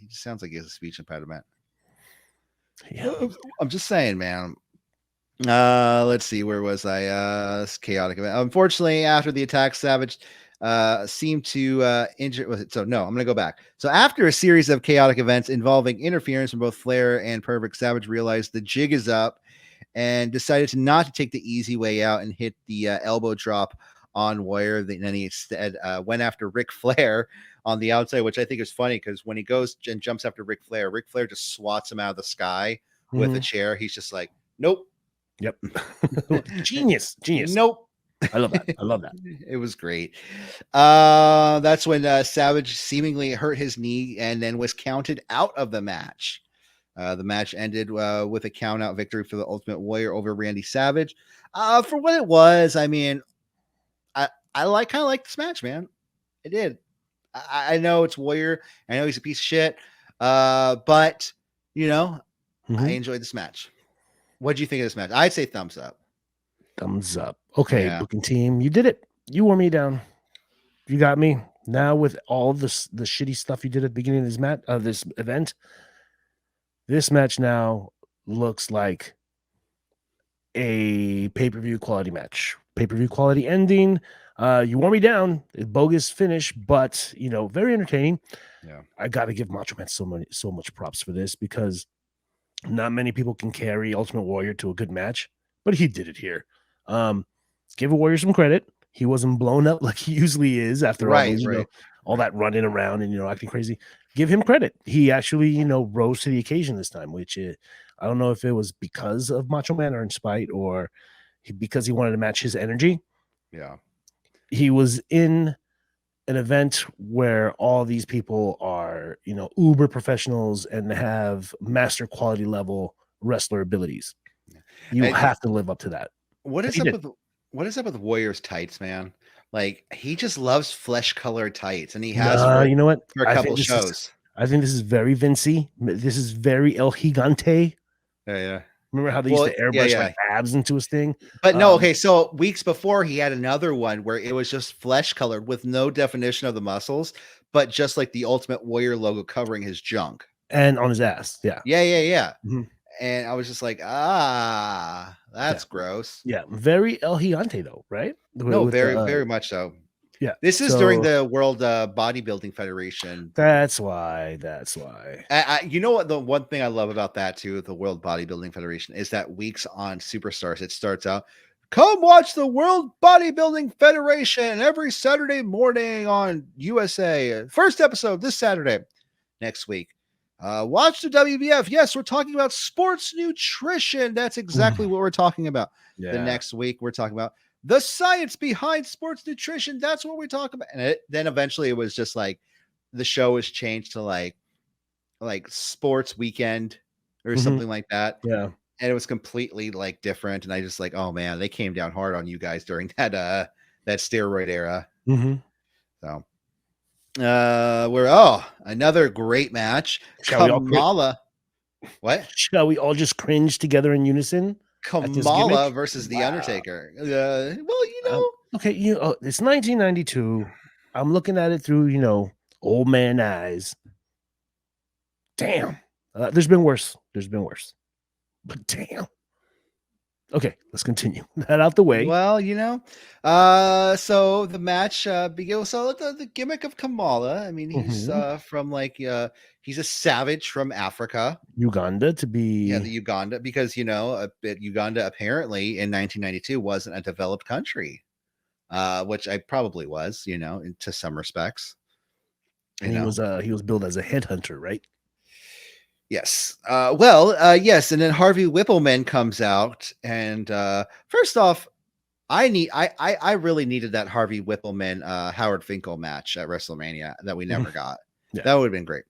just sounds like he has a speech impediment.
Yeah.
I'm just saying, man. Let's see, where was I? Chaotic event. Unfortunately, after the attack, Savage seemed to injure. I'm gonna go back. So after a series of chaotic events involving interference from both Flair and Perfect, Savage realized the jig is up and decided not to take the easy way out and hit the elbow drop on Warrior. Then he instead went after Ric Flair on the outside, which I think is funny because when he goes and jumps after Ric Flair just swats him out of the sky with a chair. He's just like, nope.
Yep. Genius.
Nope.
I love that.
It was great. That's when Savage seemingly hurt his knee and then was counted out of the match. The match ended with a count-out victory for the Ultimate Warrior over Randy Savage. For what it was, I mean, I kind of like this match, man. I did. I know it's Warrior. I know he's a piece of shit. But you know, I enjoyed this match. What do you think of this match? I'd say thumbs up.
Thumbs up. Okay, booking team, you did it. You wore me down. You got me. Now with all this the shitty stuff you did at the beginning of this event, this match now looks like a pay-per-view quality match. Pay-per-view quality ending. You wore me down. A bogus finish, but very entertaining.
Yeah. I
gotta give Macho Man so much props for this because not many people can carry Ultimate Warrior to a good match, but he did it here. Give a Warrior some credit. He wasn't blown up like he usually is after all that running around and acting crazy. Give him credit. He actually rose to the occasion this time, which I don't know if it was because of Macho Man or in spite or because he wanted to match his energy.
Yeah,
he was in an event where all these people are uber professionals and have master quality level wrestler abilities. You have to live up to that.
What is up with Warrior's tights, man? Like he just loves flesh colored tights, and he has for a couple shows.
I think this is very Vincey. This is very El Gigante.
Yeah.
Remember how they used to airbrush like abs into his thing?
But no, okay. So weeks before, he had another one where it was just flesh colored with no definition of the muscles, but just like the Ultimate Warrior logo covering his junk
and on his ass. Yeah.
Mm-hmm. And I was just like, that's gross.
Yeah, very El Gigante though, right?
No, very much so.
Yeah,
this is during the World Bodybuilding Federation.
That's why.
You know what? The one thing I love about that too, the World Bodybuilding Federation, is that weeks on Superstars, it starts out, come watch the World Bodybuilding Federation every Saturday morning on USA. First episode this Saturday. Next week, watch the WWF. Yes, we're talking about sports nutrition. That's exactly what we're talking about. Yeah. The next week, we're talking about the science behind sports nutrition. That's what we talk about. And then eventually it was just like the show was changed to like sports weekend or something like that.
Yeah.
And it was completely like different. And I just like, oh man, they came down hard on you guys during that steroid era. So another great match. Kamala. What?
Shall we all just cringe together in unison?
Kamala versus The Undertaker.
Okay, it's 1992. I'm looking at it through, old man eyes. Damn. There's been worse. But damn. Okay, let's continue. That out the way.
Well, so the match begins. So the gimmick of Kamala. I mean, he's from he's a savage from Africa,
Uganda to be.
Yeah, the Uganda, because Uganda apparently in 1992 wasn't a developed country, which I probably was, to some respects.
And he was billed as a headhunter, right?
Yes. Yes. And then Harvey Whippleman comes out. And first off, I really needed that Harvey Whippleman Howard Finkel match at WrestleMania that we never got. Yeah. That would have been great.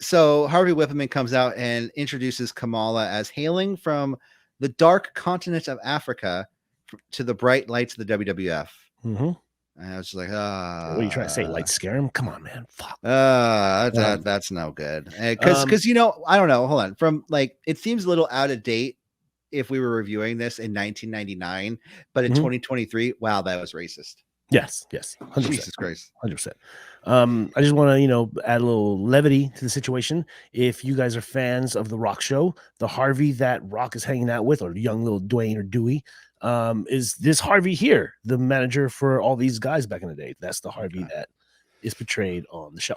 So Harvey Whippleman comes out and introduces Kamala as hailing from the dark continent of Africa to the bright lights of the WWF. And I was just like, what
are you trying to say? Light scare him? Come on, man. Fuck.
That's no good. Because I don't know. Hold on. From it seems a little out of date if we were reviewing this in 1999, but in 2023, wow, that was racist.
Yes. 100%.
Jesus Christ.
100%. I just want to, add a little levity to the situation. If you guys are fans of the Rock show, the Harvey that Rock is hanging out with, or young little Dwayne or Dewey, is this Harvey here, the manager for all these guys back in the day. That's the Harvey that is portrayed on the show.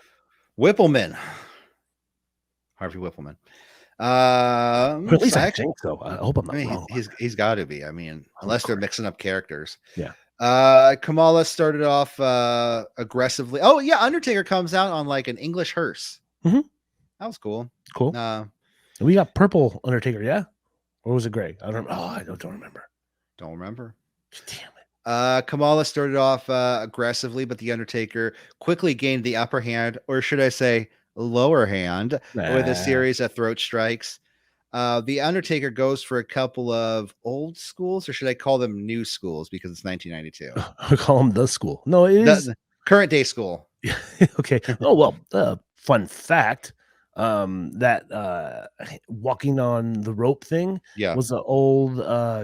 Whippleman. Harvey Whippleman.
Or at least
So
I
actually,
think so. I hope I'm
I
not
mean,
wrong.
he's got to be. I mean, unless they're mixing up characters.
Yeah.
Kamala started off aggressively. Oh yeah, Undertaker comes out on like an English hearse.
Mhm.
That was cool.
Cool. We got purple Undertaker, yeah? Or was it gray? I don't. Oh, I don't remember.
Don't remember.
Damn it.
Kamala started off aggressively, but the Undertaker quickly gained the upper hand, or should I say, lower hand, with a series of throat strikes. The Undertaker goes for a couple of old schools, or should I call them new schools because it's 1992?
I call him the school. No, it is
The current day school.
okay. Oh well. Fun fact. That walking on the rope thing
Yeah.
was an old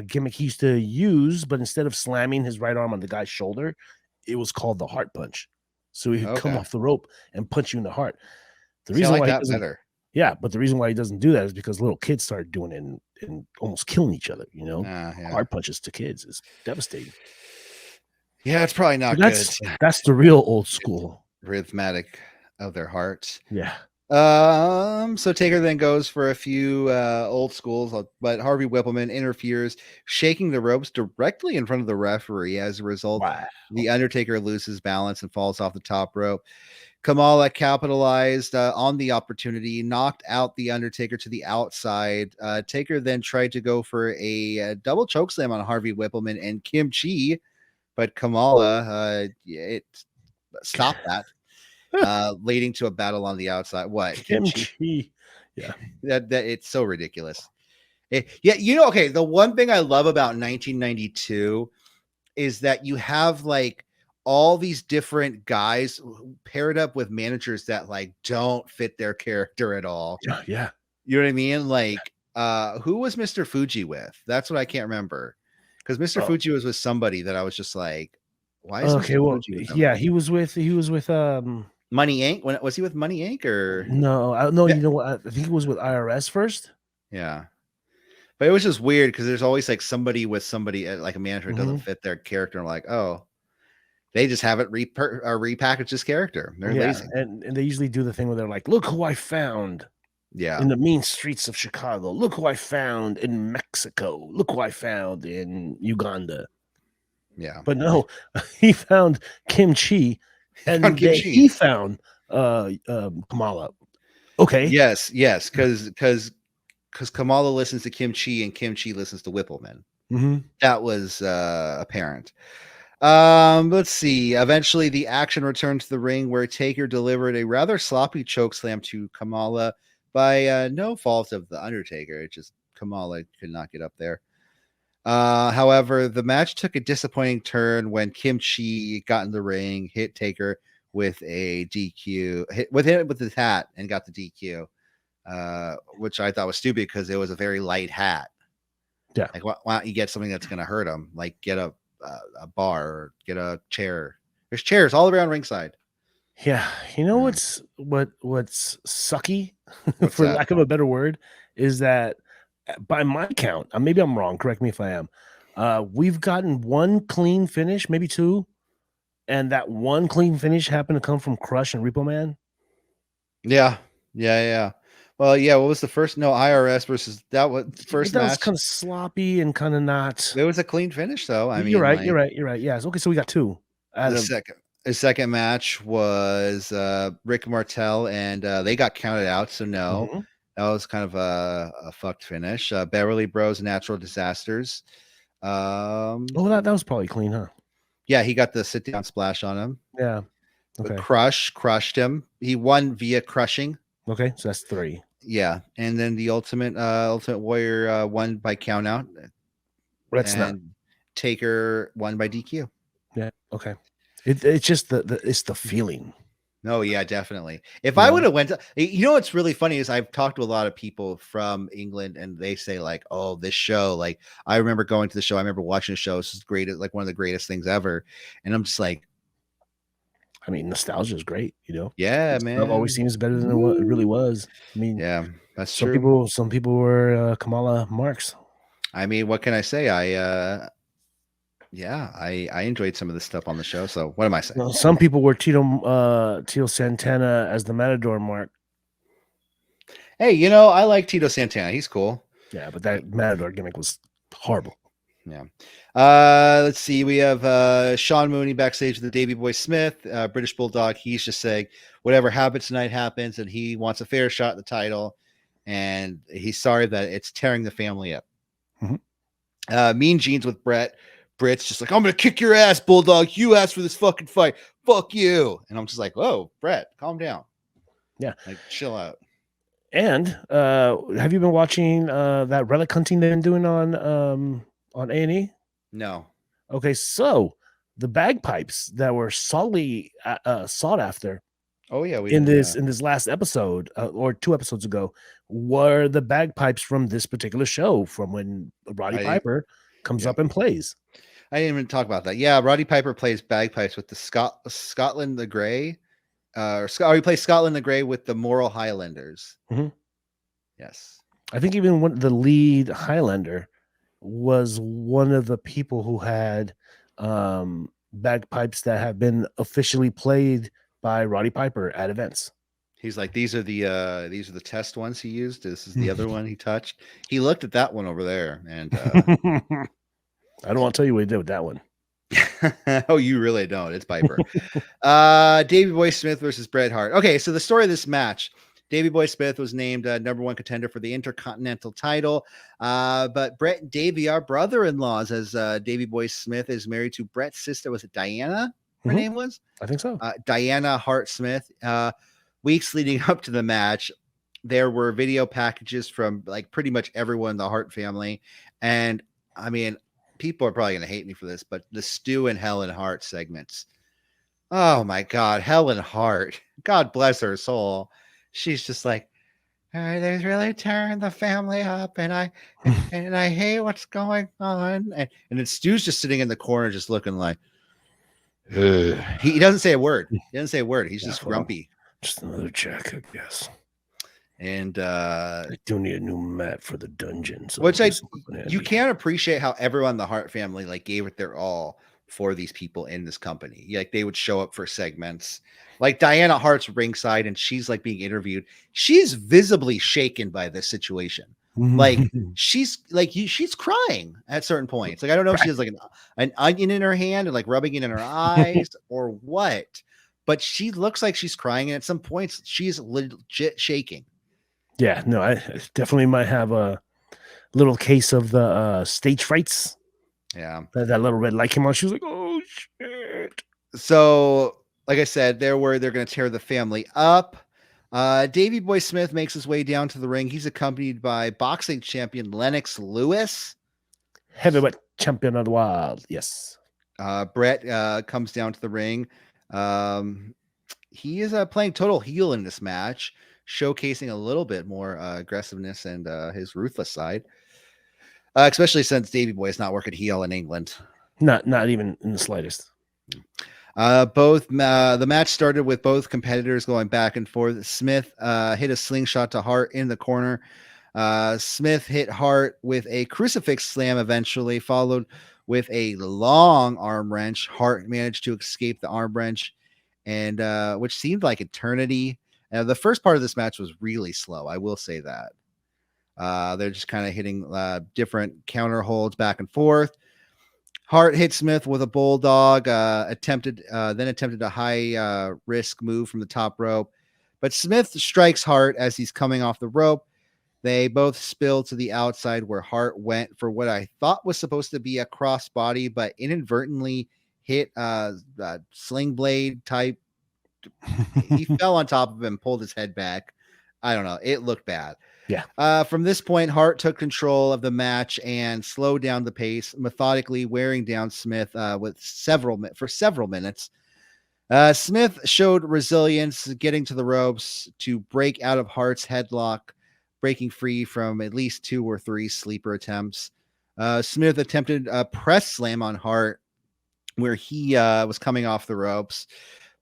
gimmick he used to use, but instead of slamming his right arm on the guy's shoulder, it was called the heart punch. So he would come
Okay.
off the rope and punch you in the heart. The
See, I
reason
like
why he
that
doesn't,
better.
yeah, but the reason why he doesn't do that is because little kids started doing it and almost killing each other. You know,
Yeah.
heart punches to kids is devastating.
Yeah, it's probably not
But
good.
that's the real old school.
Rhythmatic of their hearts.
Yeah.
So Taker then goes for a few old schools, but Harvey Whippleman interferes, shaking the ropes directly in front of the referee. As a result,
Wow.
the Undertaker loses balance and falls off the top rope. Kamala capitalized on the opportunity, knocked out the Undertaker to the outside. Taker then tried to go for a double chokeslam on Harvey Whippleman and Kim Chi, but Kamala it stopped that. Leading to a battle on the outside. What?
Kimchi. Yeah.
That it's so ridiculous. Yeah, okay. The one thing I love about 1992 is that you have like all these different guys paired up with managers that like don't fit their character at all.
Yeah.
You know what I mean? Like, who was Mr. Fuji with? That's what I can't remember. Because Mr. Fuji was with somebody that I was just like, why is
okay?
Mr.
Well,
Fuji with
yeah,
somebody?
he was with
Money Inc. When was he with Money Inc. or
no,
Yeah.
you know what? I think it was with IRS first.
Yeah. But it was just weird because there's always like somebody with somebody like a manager who doesn't fit their character. And like, oh, they just haven't repackaged this character. They're lazy.
And they usually do the thing where they're like, look who I found
Yeah.
in the mean streets of Chicago. Look who I found in Mexico. Look who I found in Uganda.
Yeah.
But no, he found Kim Chi and he found Kamala. Okay.
Yes, because Kamala listens to Kim Chi and Kim Chi listens to Whippleman. That was apparent. Let's see. Eventually, the action returned to the ring where Taker delivered a rather sloppy chokeslam to Kamala by no fault of the Undertaker. It just Kamala could not get up there. However, the match took a disappointing turn when Kim Chi got in the ring, hit Taker with a DQ, hit with his hat and got the DQ, which I thought was stupid because it was a very light hat.
Yeah.
Like, why don't you get something that's going to hurt him? Like, get a bar or get a chair. There's chairs all around ringside.
Yeah. You know what's sucky, for
that?
lack of a better word, is that by my count, maybe I'm wrong, correct me if I am, we've gotten one clean finish, maybe two, and that one clean finish happened to come from Crush and Repo Man.
Yeah. Well, yeah. What was the first? No, IRS versus that was first
that
match.
was kind of sloppy and kind of not.
It was a clean finish, though. I mean,
you're right. Yes. Okay, so we got two.
The second match was Rick Martel, and they got counted out. So no, that was kind of a fucked finish. Beverly Bros Natural Disasters.
That was probably clean, huh?
Yeah, he got the sit down splash on him.
Yeah. Okay.
Crush crushed him. He won via crushing.
Okay, so that's three.
Yeah, and then the Ultimate Warrior won by count out. Taker won by DQ.
Yeah. Okay. It's just it's the feeling.
No, yeah, definitely. If I would have went to, what's really funny is I've talked to a lot of people from England and they say like, oh, this show, like I remember going to the show. I remember watching the show. This is great. Like one of the greatest things ever. And I'm just like,
I mean, nostalgia is great,
Yeah, man.
It always seems better than what it really was. I mean,
yeah, that's true.
Some people were Kamala marks.
I mean, what can I say? I enjoyed some of this stuff on the show. So what am I saying?
Well, some people were Tito Santana as the Matador mark.
Hey, I like Tito Santana. He's cool.
Yeah, but that Matador gimmick was horrible.
Yeah. Let's see. We have Sean Mooney backstage with the Davey Boy Smith, British Bulldog. He's just saying whatever happens tonight happens, and he wants a fair shot at the title, and he's sorry that it's tearing the family up. Mean Gene's with Bret. Bret's just like, I'm gonna kick your ass, Bulldog. You asked for this fucking fight. Fuck you. And I'm just like, whoa, Bret, calm down.
Yeah,
like chill out.
And have you been watching that relic hunting they've been doing on A&E?
No.
Okay, so the bagpipes that were solidly sought after.
Oh yeah,
in this last episode or 2 episodes ago were the bagpipes from this particular show from when Roddy Piper comes up and plays.
I didn't even talk about that. Yeah, Roddy Piper plays bagpipes with the Scotland the Grey. He plays Scotland the Grey with the Moral Highlanders. Yes.
I think even the lead Highlander was one of the people who had bagpipes that have been officially played by Roddy Piper at events.
He's like, these are the test ones he used. This is the other one he touched. He looked at that one over there, and
I don't want to tell you what he did with that one.
Oh, you really don't. It's Piper. Davey Boy Smith versus Bret Hart. Okay, so the story of this match. Davey Boy Smith was named #1 contender for the Intercontinental title. But Bret and Davey are brother-in-laws, as Davey Boy Smith is married to Bret's sister. Was it Diana? Her name was?
I think so.
Diana Hart Smith. Weeks leading up to the match, there were video packages from like pretty much everyone in the Hart family. And I mean, people are probably going to hate me for this, but the Stu and Helen Hart segments. Oh my God, Helen Hart. God bless her soul. She's just like, they're really tearing the family up, and I hate what's going on. And then Stu's just sitting in the corner, just looking like, he doesn't say a word. He doesn't say a word. He's just grumpy.
Just another check, I guess.
And
I do need a new mat for the dungeon. So
which you can't appreciate how everyone in the Hart family like gave it their all for these people in this company. Like they would show up for segments. Like Diana Hart's ringside, and she's like being interviewed. She's visibly shaken by this situation. Like she's crying at certain points. Like I don't know if she has like an onion in her hand and like rubbing it in her eyes or what, but she looks like she's crying, and at some points she's legit shaking.
Yeah, no, I definitely might have a little case of the stage frights.
Yeah,
that little red light came on. She was like, "Oh shit!"
So, like I said, they're going to tear the family up. Davey Boy Smith makes his way down to the ring. He's accompanied by boxing champion Lennox Lewis,
heavyweight champion of the world. Yes.
Bret comes down to the ring. He is playing total heel in this match, showcasing a little bit more aggressiveness and his ruthless side, especially since Davey Boy is not working heel in England.
Not even in the slightest.
The match started with both competitors going back and forth. Smith hit a slingshot to Hart in the corner. Smith hit Hart with a crucifix slam eventually, followed with a long arm wrench. Hart managed to escape the arm wrench, and which seemed like eternity. The first part of this match was really slow. I will say that. They're just kind of hitting different counter holds back and forth. Hart hit Smith with a bulldog, attempted a high risk move from the top rope, but Smith strikes Hart as he's coming off the rope. They both spill to the outside, where Hart went for what I thought was supposed to be a crossbody, but inadvertently hit a sling blade type. He fell on top of him, pulled his head back. I don't know. It looked bad.
Yeah.
From this point, Hart took control of the match and slowed down the pace, methodically wearing down Smith for several minutes. Smith showed resilience, getting to the ropes to break out of Hart's headlock, breaking free from at least 2 or 3 sleeper attempts. Smith attempted a press slam on Hart, where he was coming off the ropes.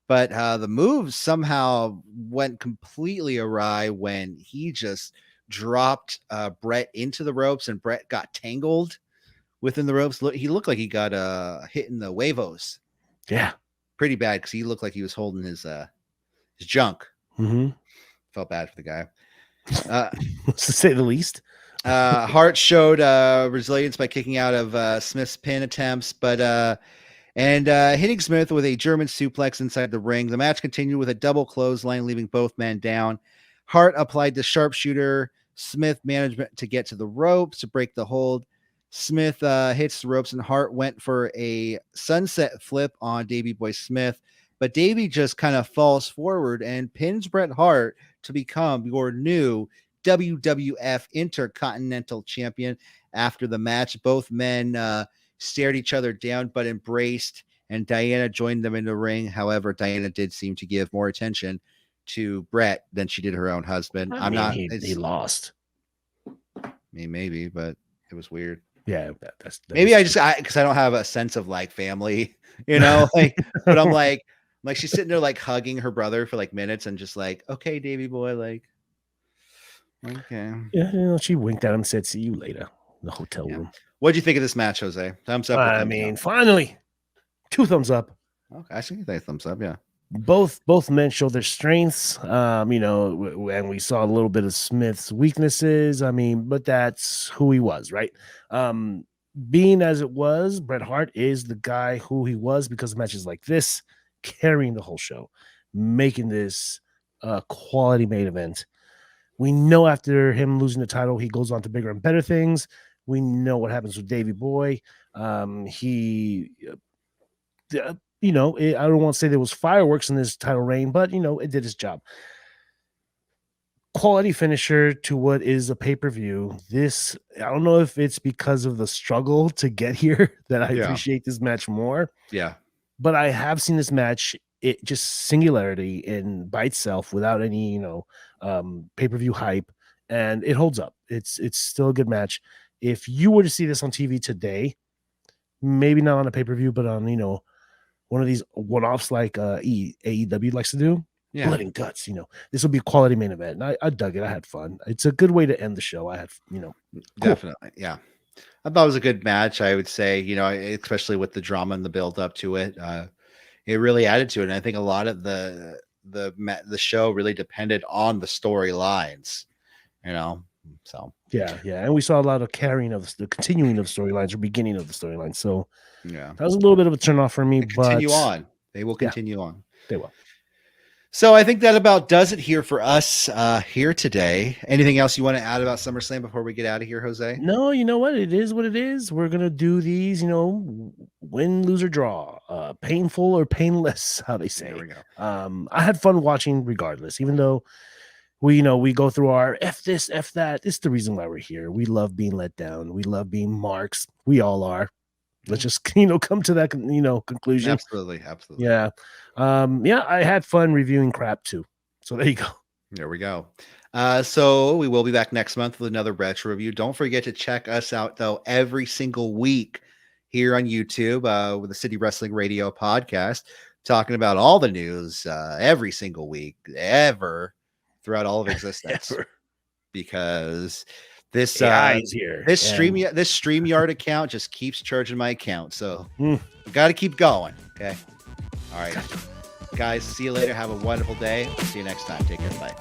But the move somehow went completely awry when he just dropped Bret into the ropes, and Bret got tangled within the ropes. He looked like he got hit in the huevos.
Yeah.
Pretty bad, because he looked like he was holding his junk.
Mm-hmm.
Felt bad for the guy.
to say the least.
Hart showed resilience by kicking out of Smith's pin attempts, but hitting Smith with a German suplex inside the ring. The match continued with a double clothesline, leaving both men down. Hart applied the sharpshooter. Smith management to get to the ropes to break the hold. Smith hits the ropes, and Hart went for a sunset flip on Davey Boy Smith, but Davey just kind of falls forward and pins Bret Hart to become your new WWF Intercontinental Champion. After the match, both men stared each other down but embraced, and Diana joined them in the ring. However, Diana did seem to give more attention to Bret than she did her own husband.
He lost.
Maybe, but it was weird.
Yeah,
maybe because I don't have a sense of like family, like, but I'm like she's sitting there like hugging her brother for like minutes and just like, okay, Davey boy, like, okay.
Yeah, she winked at him and said, see you later in the hotel room.
What'd you think of this match, Jose? Thumbs up.
I mean, finally, 2 thumbs up.
Okay, I think they thumbs up. Yeah.
Both men showed their strengths, and we saw a little bit of Smith's weaknesses. I mean, but that's who he was, right? Being as it was, Bret Hart is the guy who he was because of matches like this, carrying the whole show, making this quality main event. We know after him losing the title, he goes on to bigger and better things. We know what happens with Davey Boy. I don't want to say there was fireworks in this title reign, but it did its job. Quality finisher to what is a pay-per-view. This, I don't know if it's because of the struggle to get here that I appreciate this match more.
Yeah.
But I have seen this match, it just singularity in by itself without any, pay-per-view hype, and it holds up. It's still a good match. If you were to see this on TV today, maybe not on a pay-per-view, but on, one of these one-offs like AEW likes to do, blood and guts, this will be a quality main event. And I dug it. I had fun. It's a good way to end the show. I had, cool.
Definitely. Yeah. I thought it was a good match. I would say, especially with the drama and the build up to it, it really added to it. And I think a lot of the show really depended on the storylines, so.
Yeah. And we saw a lot of carrying of the continuing of storylines or beginning of the storyline. So
yeah,
that was a little bit of a turn off for me, but
continue on. They will continue on.
They will.
So I think that about does it here for us here today. Anything else you want to add about SummerSlam before we get out of here, Jose?
No, you know what? It is what it is. We're going to do these, win, lose, or draw, painful or painless, how they say.
There we go.
I had fun watching regardless, even though we go through our F this, F that. This is the reason why we're here. We love being let down. We love being marks. We all are. Let's just, come to that, conclusion.
Absolutely.
Yeah. I had fun reviewing crap too. So there you go.
There we go. So we will be back next month with another retro review. Don't forget to check us out though every single week here on YouTube with the City Wrestling Radio podcast, talking about all the news every single week ever throughout all of existence. Because this StreamYard account just keeps charging my account, so we got to keep going. Okay, all right, guys. See you later. Have a wonderful day. See you next time. Take care. Bye.